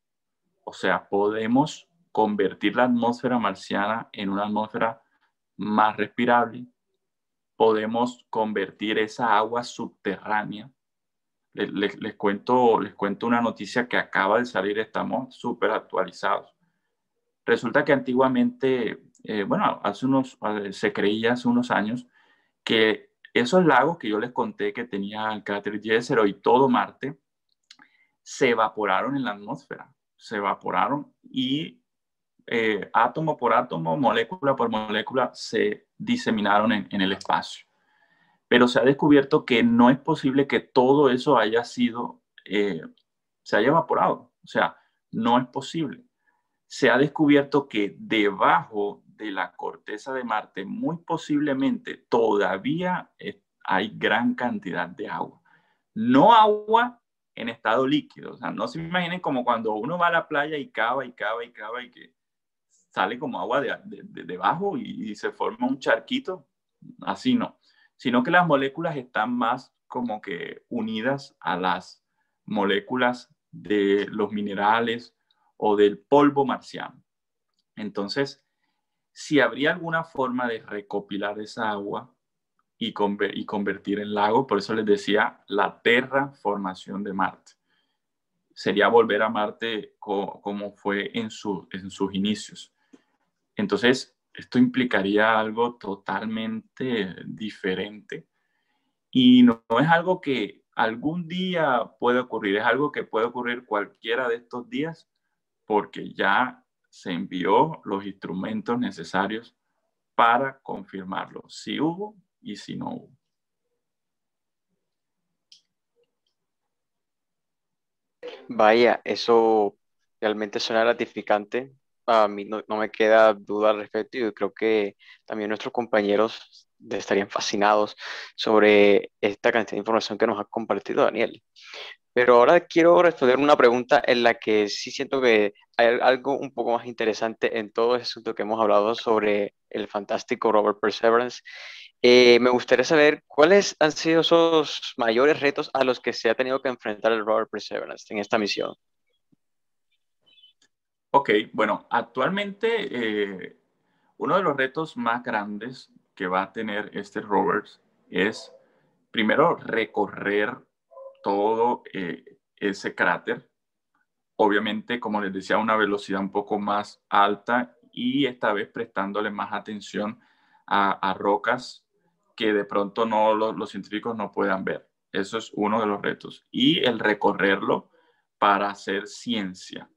O sea, podemos convertir la atmósfera marciana en una atmósfera más respirable. Podemos convertir esa agua subterránea. Les cuento una noticia que acaba de salir, estamos súper actualizados. Resulta que antiguamente, se creía hace unos años que esos lagos que yo les conté que tenía el cráter Jezero y todo Marte, se evaporaron en la atmósfera, se evaporaron y átomo por átomo, molécula por molécula, se diseminaron en el espacio. Pero se ha descubierto que no es posible que todo eso haya sido, se haya evaporado. O sea, no es posible. Se ha descubierto que debajo de la corteza de Marte, muy posiblemente todavía hay gran cantidad de agua. No agua en estado líquido. O sea, no se imaginen como cuando uno va a la playa y cava y cava y cava y que sale como agua debajo y se forma un charquito. Así no. Sino que las moléculas están más como que unidas a las moléculas de los minerales o del polvo marciano. Entonces, si habría alguna forma de recopilar esa agua y convertir en lago, por eso les decía la terraformación de Marte. Sería volver a Marte como fue en sus inicios. Entonces, esto implicaría algo totalmente diferente y no es algo que algún día puede ocurrir, es algo que puede ocurrir cualquiera de estos días porque ya se envió los instrumentos necesarios para confirmarlo, si hubo y si no hubo. Vaya, eso realmente suena gratificante. A mí no me queda duda al respecto y creo que también nuestros compañeros estarían fascinados sobre esta cantidad de información que nos ha compartido Daniel. Pero ahora quiero responder una pregunta en la que sí siento que hay algo un poco más interesante en todo ese asunto que hemos hablado sobre el fantástico Robert Perseverance. Me gustaría saber cuáles han sido esos mayores retos a los que se ha tenido que enfrentar el Robert Perseverance en esta misión. Ok, bueno, actualmente uno de los retos más grandes que va a tener este rover es primero recorrer todo ese cráter, obviamente, como les decía, a una velocidad un poco más alta y esta vez prestándole más atención a rocas que de pronto los científicos no puedan ver. Eso es uno de los retos. Y el recorrerlo para hacer ciencia.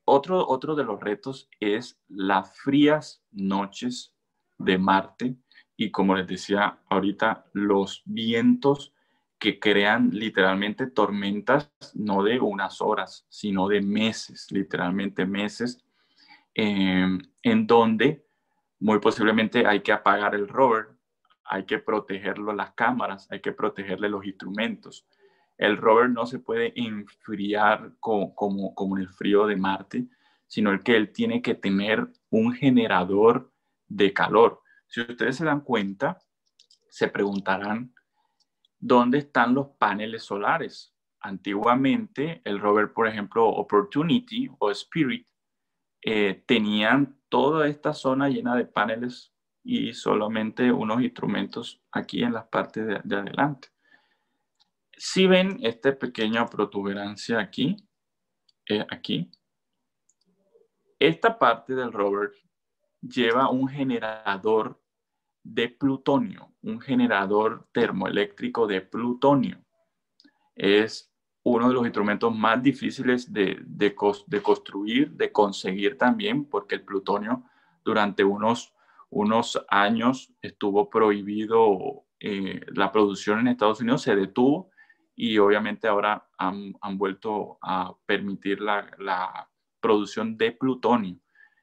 Otro de los retos es las frías noches de Marte y, como les decía ahorita, los vientos que crean literalmente tormentas no de unas horas, sino de meses, literalmente meses, en donde muy posiblemente hay que apagar el rover, hay que protegerlo las cámaras, hay que protegerle los instrumentos. El rover no se puede enfriar como en el frío de Marte, sino que él tiene que tener un generador de calor. Si ustedes se dan cuenta, se preguntarán, ¿dónde están los paneles solares? Antiguamente, el rover, por ejemplo, Opportunity o Spirit, tenían toda esta zona llena de paneles y solamente unos instrumentos aquí en las partes de adelante. Si ven esta pequeña protuberancia aquí, esta parte del rover lleva un generador de plutonio, un generador termoeléctrico de plutonio. Es uno de los instrumentos más difíciles de construir, de conseguir también, porque el plutonio durante unos años estuvo prohibido, la producción en Estados Unidos se detuvo y obviamente ahora han vuelto a permitir la producción de plutonio.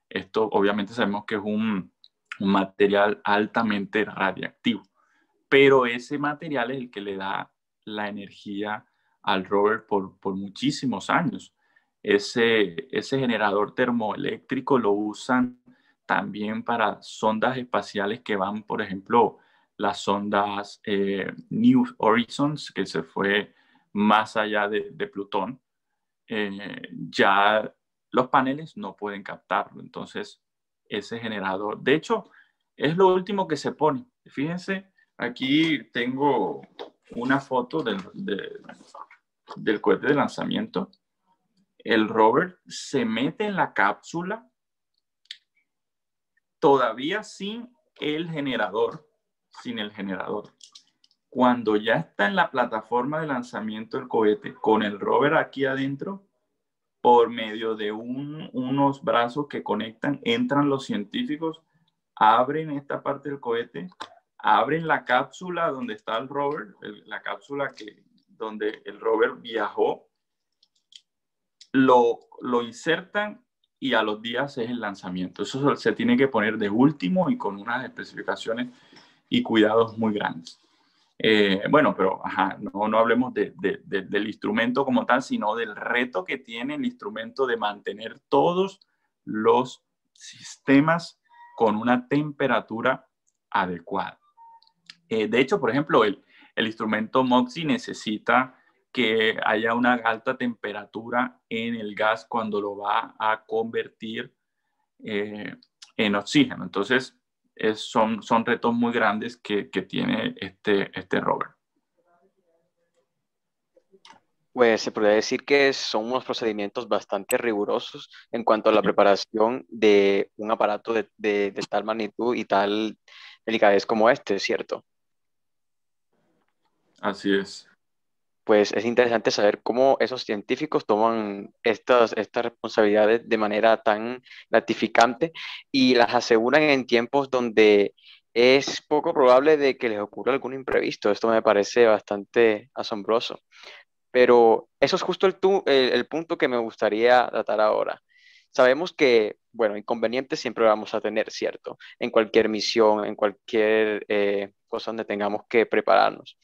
Esto obviamente sabemos que es un material altamente radiactivo, pero ese material es el que le da la energía al rover por muchísimos años. Ese generador termoeléctrico lo usan también para sondas espaciales que van, por ejemplo, las sondas New Horizons, que se fue más allá de Plutón, ya los paneles no pueden captarlo. Entonces, ese generador, de hecho, es lo último que se pone. Fíjense, aquí tengo una foto del cohete de lanzamiento. El rover se mete en la cápsula todavía sin el generador, Cuando ya está en la plataforma de lanzamiento del cohete, con el rover aquí adentro, por medio de unos brazos que conectan, entran los científicos, abren esta parte del cohete, abren la cápsula donde está el rover, la cápsula donde el rover viajó, lo insertan y a los días es el lanzamiento. Eso se tiene que poner de último y con unas especificaciones y cuidados muy grandes. Bueno, pero no hablemos del instrumento como tal, sino del reto que tiene el instrumento de mantener todos los sistemas con una temperatura adecuada. De hecho, por ejemplo, el instrumento MOXIE necesita que haya una alta temperatura en el gas cuando lo va a convertir en oxígeno. Entonces, son retos muy grandes que tiene este rover. Pues se podría decir que son unos procedimientos bastante rigurosos en cuanto a la preparación de un aparato de tal magnitud y tal delicadez como este, ¿cierto? Así es. Pues es interesante saber cómo esos científicos toman estas responsabilidades de manera tan gratificante y las aseguran en tiempos donde es poco probable de que les ocurra algún imprevisto. Esto me parece bastante asombroso. Pero eso es justo el punto que me gustaría tratar ahora. Sabemos que, bueno, inconvenientes siempre vamos a tener, ¿cierto? En cualquier misión, en cualquier cosa donde tengamos que prepararnos.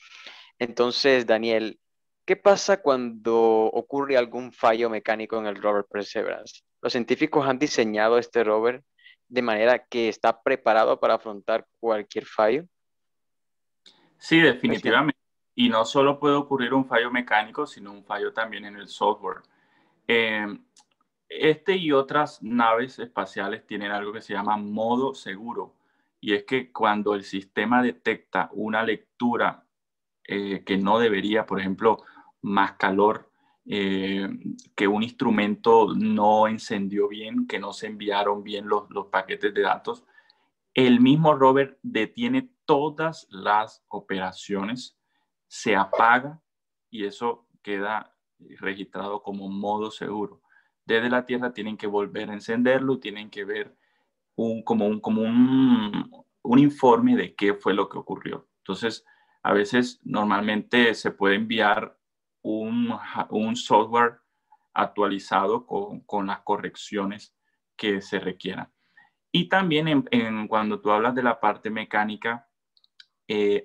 Entonces, Daniel, ¿qué pasa cuando ocurre algún fallo mecánico en el rover Perseverance? Los científicos han diseñado este rover de manera que está preparado para afrontar cualquier fallo. Sí, definitivamente. Y no solo puede ocurrir un fallo mecánico, sino un fallo también en el software. Este y otras naves espaciales tienen algo que se llama modo seguro. Y es que cuando el sistema detecta una lectura que no debería, por ejemplo, más calor, que un instrumento no encendió bien, que no se enviaron bien los paquetes de datos, el mismo rover detiene todas las operaciones, se apaga y eso queda registrado como modo seguro. Desde la Tierra tienen que volver a encenderlo, tienen que ver un informe de qué fue lo que ocurrió. Entonces, a veces normalmente se puede enviar un software actualizado con las correcciones que se requieran. Y también cuando tú hablas de la parte mecánica,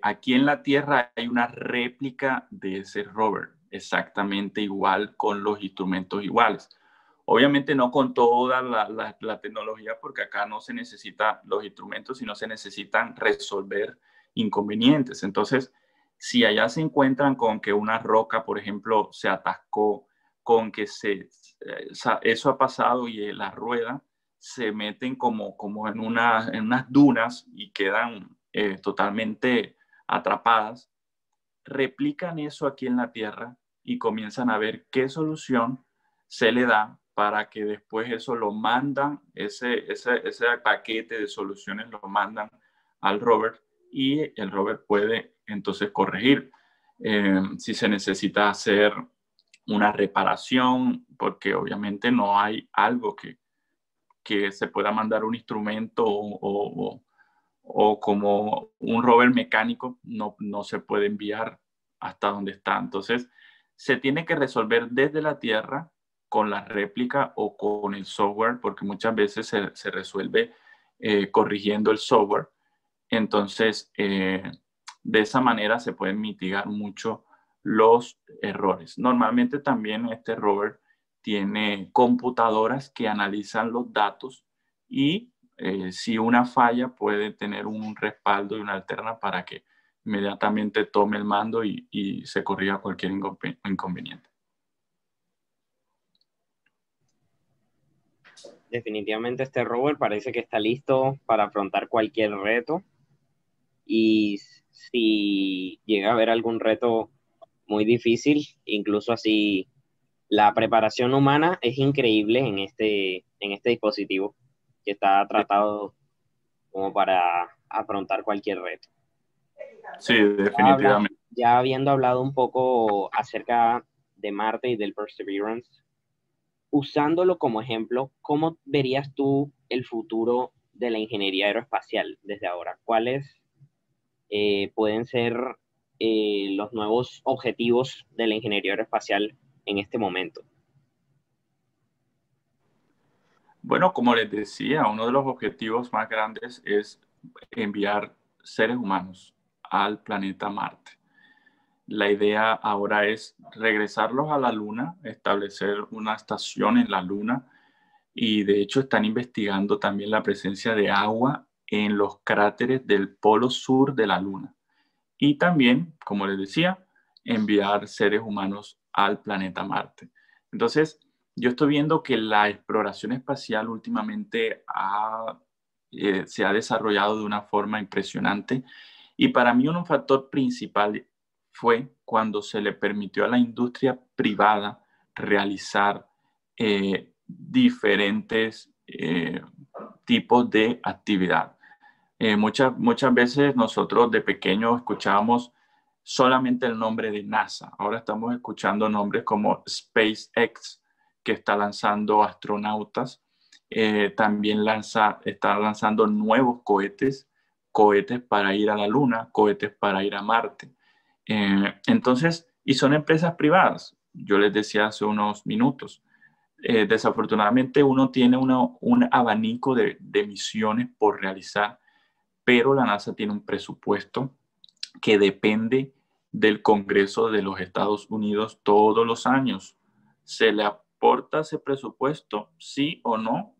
aquí en la Tierra hay una réplica de ese rover, exactamente igual, con los instrumentos iguales. Obviamente no con toda la tecnología, porque acá no se necesitan los instrumentos, sino se necesitan resolver inconvenientes. Entonces, si allá se encuentran con que una roca, por ejemplo, se atascó, con que eso ha pasado y la rueda se meten como en unas dunas y quedan totalmente atrapadas, replican eso aquí en la Tierra y comienzan a ver qué solución se le da para que después eso lo mandan, ese paquete de soluciones lo mandan al rover y el rover puede entonces corregir. Si se necesita hacer una reparación, porque obviamente no hay algo que se pueda mandar un instrumento o como un rover mecánico, no se puede enviar hasta donde está. Entonces, se tiene que resolver desde la Tierra con la réplica o con el software, porque muchas veces se resuelve corrigiendo el software. Entonces, de esa manera se pueden mitigar mucho los errores. Normalmente también este rover tiene computadoras que analizan los datos y si una falla puede tener un respaldo y una alterna para que inmediatamente tome el mando y se corrija cualquier inconveniente. Definitivamente este rover parece que está listo para afrontar cualquier reto, y si llega a haber algún reto muy difícil, incluso así, la preparación humana es increíble en este dispositivo que está tratado como para afrontar cualquier reto. Sí, definitivamente. Ya habiendo hablado un poco acerca de Marte y del Perseverance, usándolo como ejemplo, ¿cómo verías tú el futuro de la ingeniería aeroespacial desde ahora? ¿Cuáles pueden ser los nuevos objetivos de la ingeniería aeroespacial en este momento? Bueno, como les decía, uno de los objetivos más grandes es enviar seres humanos al planeta Marte. La idea ahora es regresarlos a la Luna, establecer una estación en la Luna, y de hecho están investigando también la presencia de agua en los cráteres del polo sur de la Luna. Y también, como les decía, enviar seres humanos al planeta Marte. Entonces, yo estoy viendo que la exploración espacial últimamente se ha desarrollado de una forma impresionante, y para mí un factor principal fue cuando se le permitió a la industria privada realizar diferentes tipos de actividad. Muchas veces nosotros de pequeños escuchábamos solamente el nombre de NASA. Ahora estamos escuchando nombres como SpaceX, que está lanzando astronautas. También está lanzando nuevos cohetes para ir a la Luna, cohetes para ir a Marte. Entonces, y son empresas privadas. Yo les decía hace unos minutos, desafortunadamente uno tiene un abanico de misiones por realizar, pero la NASA tiene un presupuesto que depende del Congreso de los Estados Unidos todos los años. ¿Se le aporta ese presupuesto, sí o no?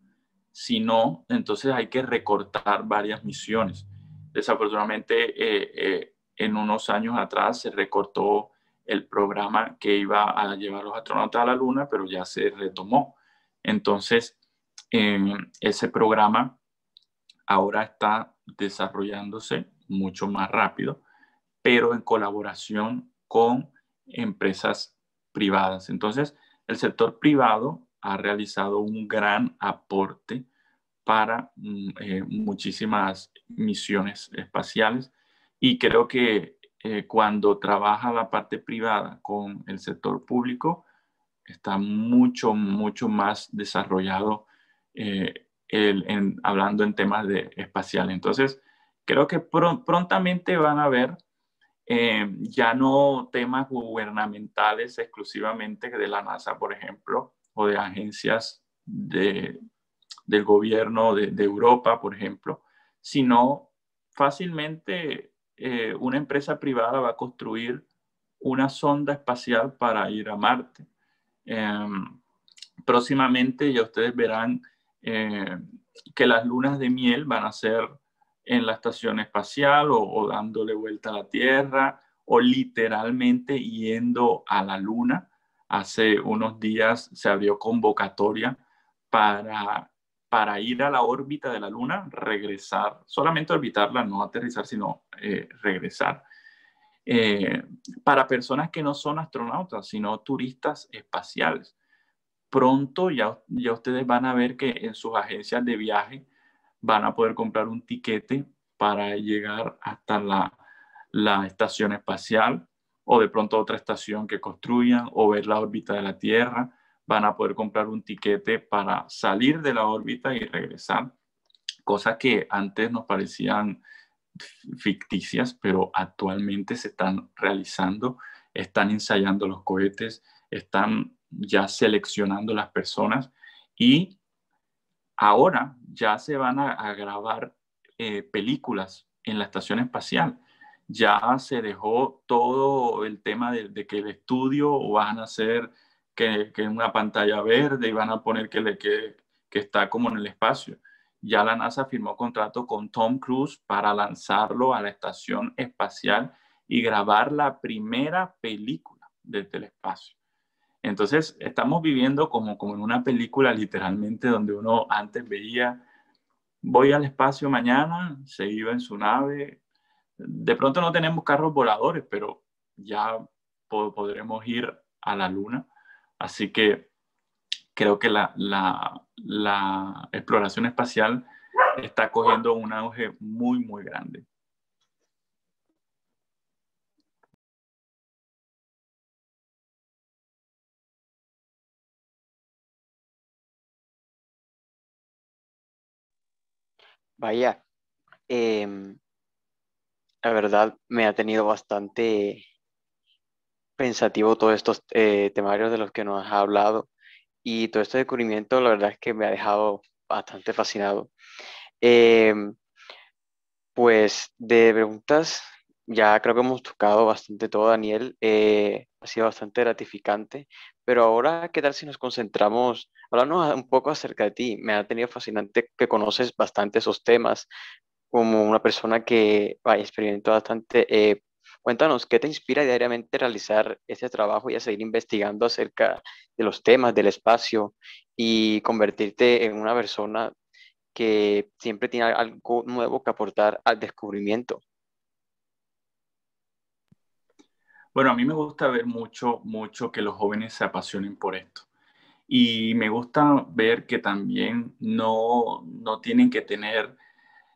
Si no, entonces hay que recortar varias misiones. Desafortunadamente, en unos años atrás se recortó el programa que iba a llevar a los astronautas a la Luna, pero ya se retomó. Entonces, ese programa ahora está desarrollándose mucho más rápido, pero en colaboración con empresas privadas. Entonces, el sector privado ha realizado un gran aporte para muchísimas misiones espaciales, y creo que cuando trabaja la parte privada con el sector público, está mucho, mucho más desarrollado hablando en temas espaciales. Entonces, creo que prontamente van a haber ya no temas gubernamentales exclusivamente de la NASA, por ejemplo, o de agencias del gobierno de Europa, por ejemplo, sino fácilmente una empresa privada va a construir una sonda espacial para ir a Marte. Próximamente ya ustedes verán que las lunas de miel van a ser en la estación espacial, o dándole vuelta a la Tierra, o literalmente yendo a la Luna. Hace unos días se abrió convocatoria para ir a la órbita de la Luna, regresar, solamente orbitarla, no aterrizar, sino regresar. Para personas que no son astronautas, sino turistas espaciales. Pronto ya ustedes van a ver que en sus agencias de viaje van a poder comprar un tiquete para llegar hasta la estación espacial, o de pronto otra estación que construyan, o ver la órbita de la Tierra. Van a poder comprar un tiquete para salir de la órbita y regresar, cosas que antes nos parecían ficticias, pero actualmente se están realizando. Están ensayando los cohetes, están ya seleccionando las personas, y ahora ya se van a grabar películas en la estación espacial. Ya se dejó todo el tema de que el estudio van a hacer que una pantalla verde, y van a poner que está como en el espacio. ya la NASA firmó contrato con Tom Cruise para lanzarlo a la estación espacial y grabar la primera película desde el espacio. Entonces, estamos viviendo como en una película literalmente donde uno antes veía, voy al espacio mañana, se iba en su nave. De pronto no tenemos carros voladores, pero ya podremos ir a la luna. Así que creo que la exploración espacial está cogiendo un auge muy, muy grande. Vaya, la verdad me ha tenido bastante pensativo todos estos temarios de los que nos has hablado y todo este descubrimiento, la verdad es que me ha dejado bastante fascinado. Em, Pues de preguntas, ya creo que hemos tocado bastante todo, Daniel. Ha sido bastante gratificante. Pero ahora, ¿qué tal si nos concentramos? Háblanos un poco acerca de ti. Me ha tenido fascinante que conoces bastante esos temas, como una persona que experimentó bastante. Cuéntanos, ¿qué te inspira diariamente a realizar este trabajo y a seguir investigando acerca de los temas del espacio y convertirte en una persona que siempre tiene algo nuevo que aportar al descubrimiento? Bueno, a mí me gusta ver mucho, mucho que los jóvenes se apasionen por esto. Y me gusta ver que también no tienen que tener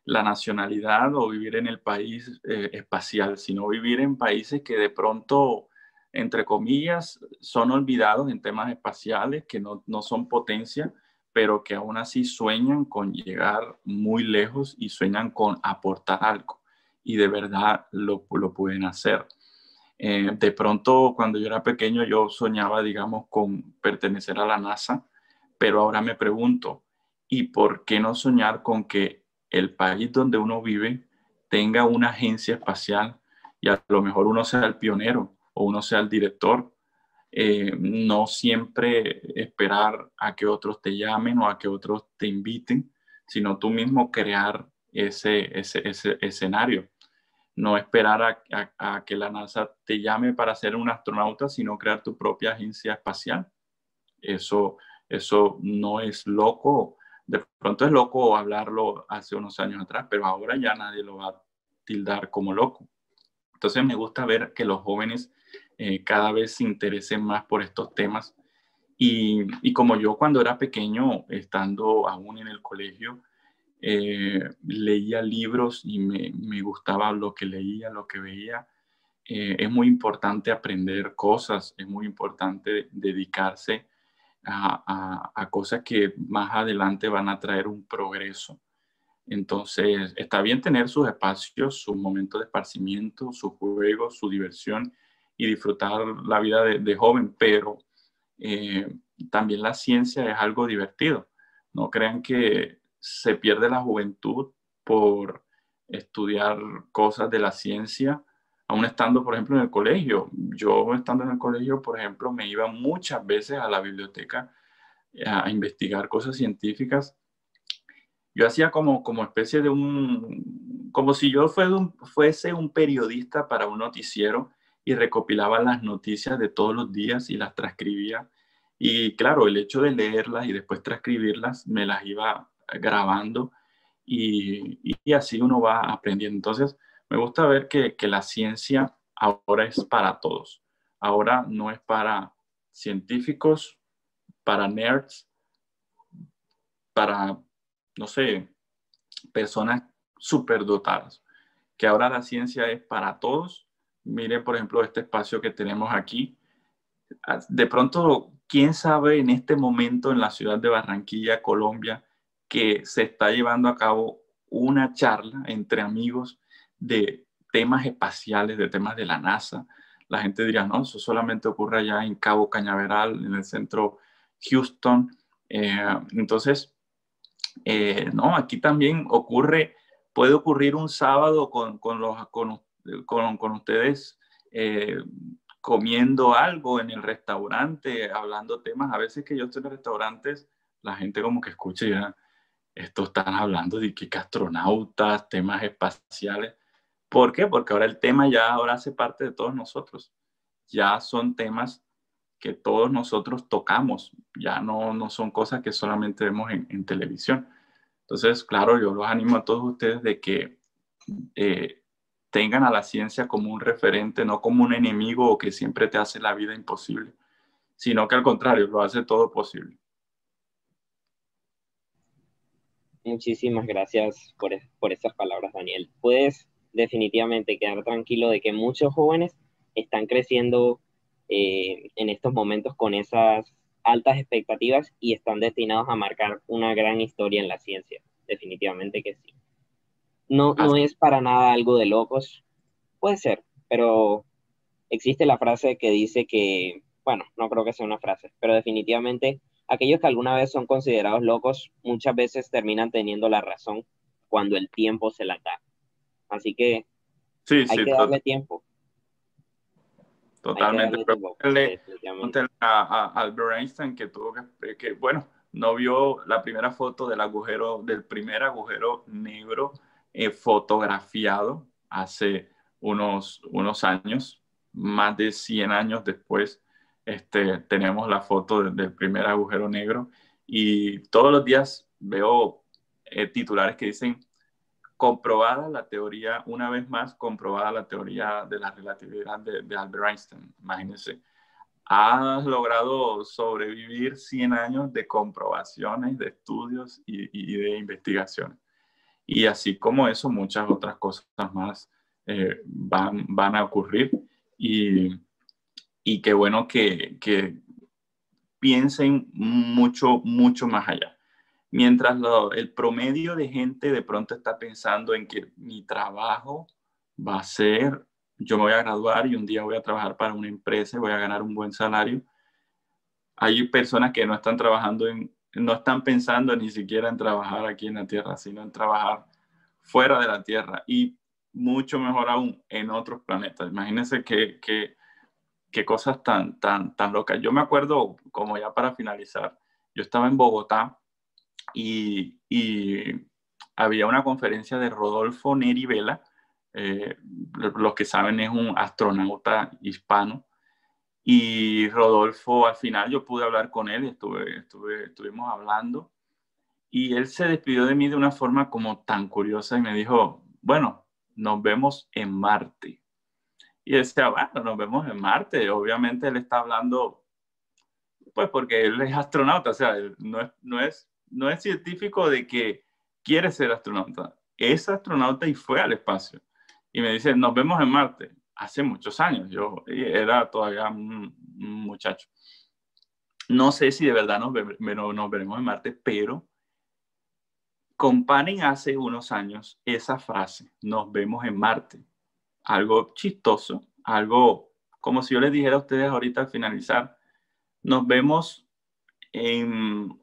la nacionalidad o vivir en el país espacial, sino vivir en países que de pronto, entre comillas, son olvidados en temas espaciales, que no son potencia, pero que aún así sueñan con llegar muy lejos y sueñan con aportar algo. Y de verdad lo pueden hacer. De pronto, cuando yo era pequeño, yo soñaba, digamos, con pertenecer a la NASA, pero ahora me pregunto, ¿y por qué no soñar con que el país donde uno vive tenga una agencia espacial y a lo mejor uno sea el pionero o uno sea el director? No siempre esperar a que otros te llamen o a que otros te inviten, sino tú mismo crear ese escenario. No esperar a que la NASA te llame para ser un astronauta, sino crear tu propia agencia espacial. Eso, eso no es loco. De pronto es loco hablarlo hace unos años atrás, pero ahora ya nadie lo va a tildar como loco. Entonces me gusta ver que los jóvenes cada vez se interesen más por estos temas. Y como yo cuando era pequeño, estando aún en el colegio, leía libros y me gustaba lo que leía, lo que veía. Es muy importante aprender cosas, es muy importante dedicarse a cosas que más adelante van a traer un progreso. Entonces, está bien tener sus espacios, sus momentos de esparcimiento, sus juegos, su diversión y disfrutar la vida de joven, pero eh, también la ciencia es algo divertido. No crean que se pierde la juventud por estudiar cosas de la ciencia, aún estando, por ejemplo, en el colegio. Yo estando en el colegio, por ejemplo, me iba muchas veces a la biblioteca a investigar cosas científicas. Yo hacía como especie de como si yo fuese un periodista para un noticiero y recopilaba las noticias de todos los días y las transcribía. Y claro, el hecho de leerlas y después transcribirlas, me las iba grabando y así uno va aprendiendo. Entonces, me gusta ver que la ciencia ahora es para todos. Ahora no es para científicos, para nerds, para, no sé, personas superdotadas, que ahora la ciencia es para todos. Miren, por ejemplo, este espacio que tenemos aquí. De pronto, ¿quién sabe en este momento en la ciudad de Barranquilla, Colombia, que se está llevando a cabo una charla entre amigos de temas espaciales, de temas de la NASA? La gente diría, no, eso solamente ocurre allá en Cabo Cañaveral, en el centro Houston. Entonces, no, aquí también puede ocurrir un sábado con ustedes comiendo algo en el restaurante, hablando temas. A veces que yo estoy en restaurantes, la gente como que escucha y dirá, Estos están hablando de que astronautas, temas espaciales. ¿Por qué? Porque ahora el tema ya ahora hace parte de todos nosotros. Ya son temas que todos nosotros tocamos, ya no son cosas que solamente vemos en televisión. Entonces, claro, yo los animo a todos ustedes de que tengan a la ciencia como un referente, no como un enemigo o que siempre te hace la vida imposible, sino que al contrario, lo hace todo posible. Muchísimas gracias por esas palabras, Daniel. Puedes definitivamente quedar tranquilo de que muchos jóvenes están creciendo en estos momentos con esas altas expectativas y están destinados a marcar una gran historia en la ciencia. Definitivamente que sí. No es para nada algo de locos, puede ser, pero existe la frase que dice que, bueno, no creo que sea una frase, pero definitivamente aquellos que alguna vez son considerados locos muchas veces terminan teniendo la razón cuando el tiempo se la da. Así que Sí, hay sí, que darle tiempo, hay que totalmente. darle Pero tiempo, definitivamente. pregúntale a Albert Einstein que tuvo que, bueno, no vio la primera foto del primer agujero negro fotografiado hace unos años, más de 100 años después, tenemos la foto del primer agujero negro y todos los días veo titulares que dicen comprobada la teoría, una vez más comprobada la teoría de la relatividad de Albert Einstein. Imagínense, ha logrado sobrevivir 100 años de comprobaciones, de estudios y de investigaciones. Y así como eso, muchas otras cosas más van a ocurrir. Y qué bueno que piensen mucho, mucho más allá. Mientras el promedio de gente de pronto está pensando en que mi trabajo va a ser, yo me voy a graduar y un día voy a trabajar para una empresa y voy a ganar un buen salario. Hay personas que no están no están pensando ni siquiera en trabajar aquí en la Tierra, sino en trabajar fuera de la Tierra y mucho mejor aún en otros planetas. Imagínense qué cosas tan locas. Yo me acuerdo, como ya para finalizar, yo estaba en Bogotá y había una conferencia de Rodolfo Neri Vela, los que saben es un astronauta hispano, y Rodolfo al final yo pude hablar con él, estuvimos hablando, y él se despidió de mí de una forma como tan curiosa y me dijo, bueno, nos vemos en Marte. Y decía, bueno, nos vemos en Marte. Obviamente él está hablando, pues porque él es astronauta, o sea, él no es científico de que quiere ser astronauta. Es astronauta y fue al espacio. Y me dice, nos vemos en Marte. Hace muchos años, yo era todavía un muchacho. No sé si de verdad nos veremos en Marte, pero comparen hace unos años esa frase, nos vemos en Marte. Algo chistoso, algo como si yo les dijera a ustedes ahorita al finalizar, nos vemos en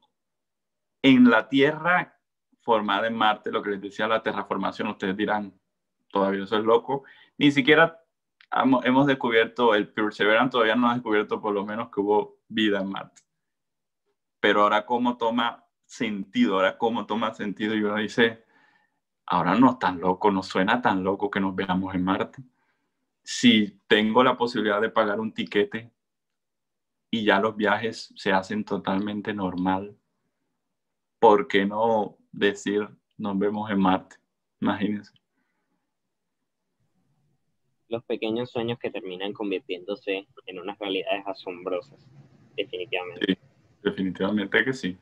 la Tierra formada en Marte, lo que les decía la terraformación, ustedes dirán, todavía eso es loco, ni siquiera hemos descubierto el Perseverance, todavía no ha descubierto por lo menos que hubo vida en Marte. Pero ahora cómo toma sentido, y uno dice, ahora no es tan loco, no suena tan loco que nos veamos en Marte. Si tengo la posibilidad de pagar un tiquete y ya los viajes se hacen totalmente normal, ¿por qué no decir nos vemos en Marte? Imagínense. Los pequeños sueños que terminan convirtiéndose en unas realidades asombrosas, definitivamente. Sí, definitivamente que sí.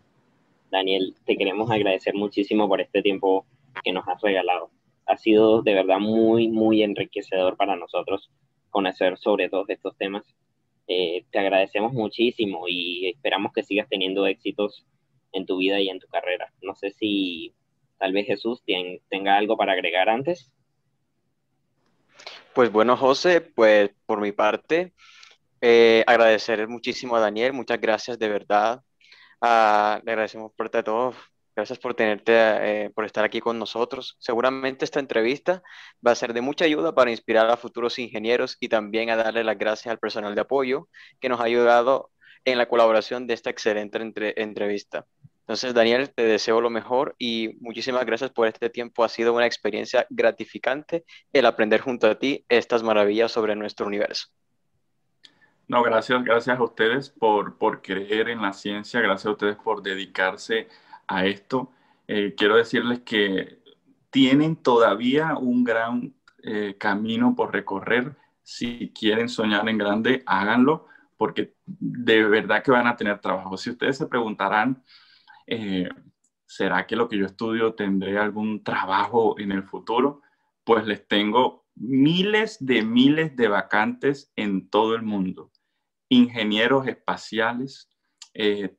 Daniel, te queremos agradecer muchísimo por este tiempo que nos has regalado. Ha sido de verdad muy, muy enriquecedor para nosotros conocer sobre todos estos temas. Te agradecemos muchísimo y esperamos que sigas teniendo éxitos en tu vida y en tu carrera. No sé si tal vez Jesús tenga algo para agregar antes. Pues bueno, José, pues por mi parte, agradecer muchísimo a Daniel, muchas gracias de verdad. Le agradecemos por todo. Gracias por por estar aquí con nosotros. Seguramente esta entrevista va a ser de mucha ayuda para inspirar a futuros ingenieros y también a darle las gracias al personal de apoyo que nos ha ayudado en la colaboración de esta excelente entrevista. Entonces, Daniel, te deseo lo mejor y muchísimas gracias por este tiempo. Ha sido una experiencia gratificante el aprender junto a ti estas maravillas sobre nuestro universo. No, gracias a ustedes por creer en la ciencia, gracias a ustedes por dedicarse a esto. Quiero decirles que tienen todavía un gran camino por recorrer. Si quieren soñar en grande, háganlo, porque de verdad que van a tener trabajo. Si ustedes se preguntarán, eh, ¿será que lo que yo estudio tendré algún trabajo en el futuro? Pues les tengo miles de vacantes en todo el mundo. Ingenieros espaciales,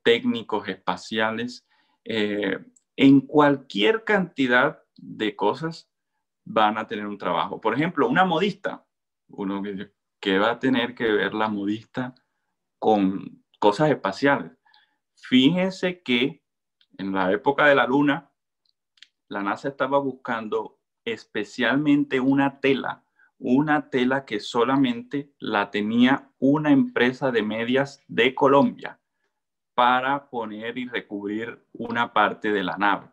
técnicos espaciales, en cualquier cantidad de cosas van a tener un trabajo. Por ejemplo, una modista, uno que va a tener que ver la modista con cosas espaciales. Fíjense que en la época de la Luna, la NASA estaba buscando especialmente una tela que solamente la tenía una empresa de medias de Colombia para poner y recubrir una parte de la nave.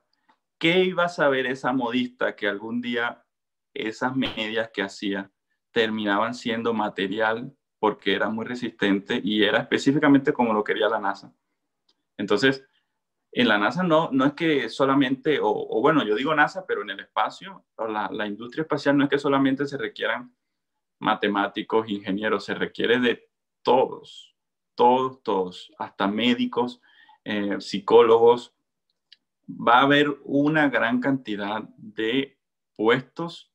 ¿Qué iba a saber esa modista que algún día esas medias que hacía terminaban siendo material porque era muy resistente y era específicamente como lo quería la NASA? Entonces, en la NASA no es que solamente, o bueno, yo digo NASA, pero en el espacio, la industria espacial no es que solamente se requieran matemáticos, ingenieros, se requiere de todos, hasta médicos, psicólogos. Va a haber una gran cantidad de puestos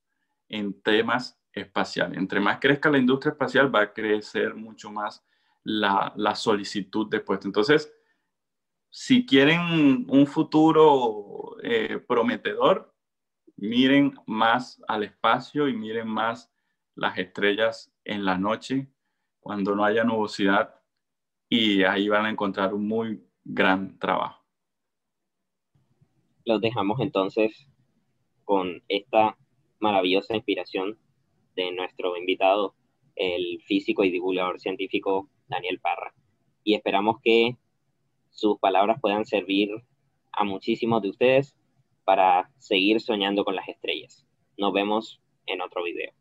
en temas espaciales. Entre más crezca la industria espacial, va a crecer mucho más la solicitud de puestos. Entonces, si quieren un futuro prometedor, miren más al espacio y miren más las estrellas en la noche, cuando no haya nubosidad, y ahí van a encontrar un muy gran trabajo. Los dejamos entonces con esta maravillosa inspiración de nuestro invitado, el físico y divulgador científico Daniel Parra. Y esperamos que sus palabras puedan servir a muchísimos de ustedes para seguir soñando con las estrellas. Nos vemos en otro video.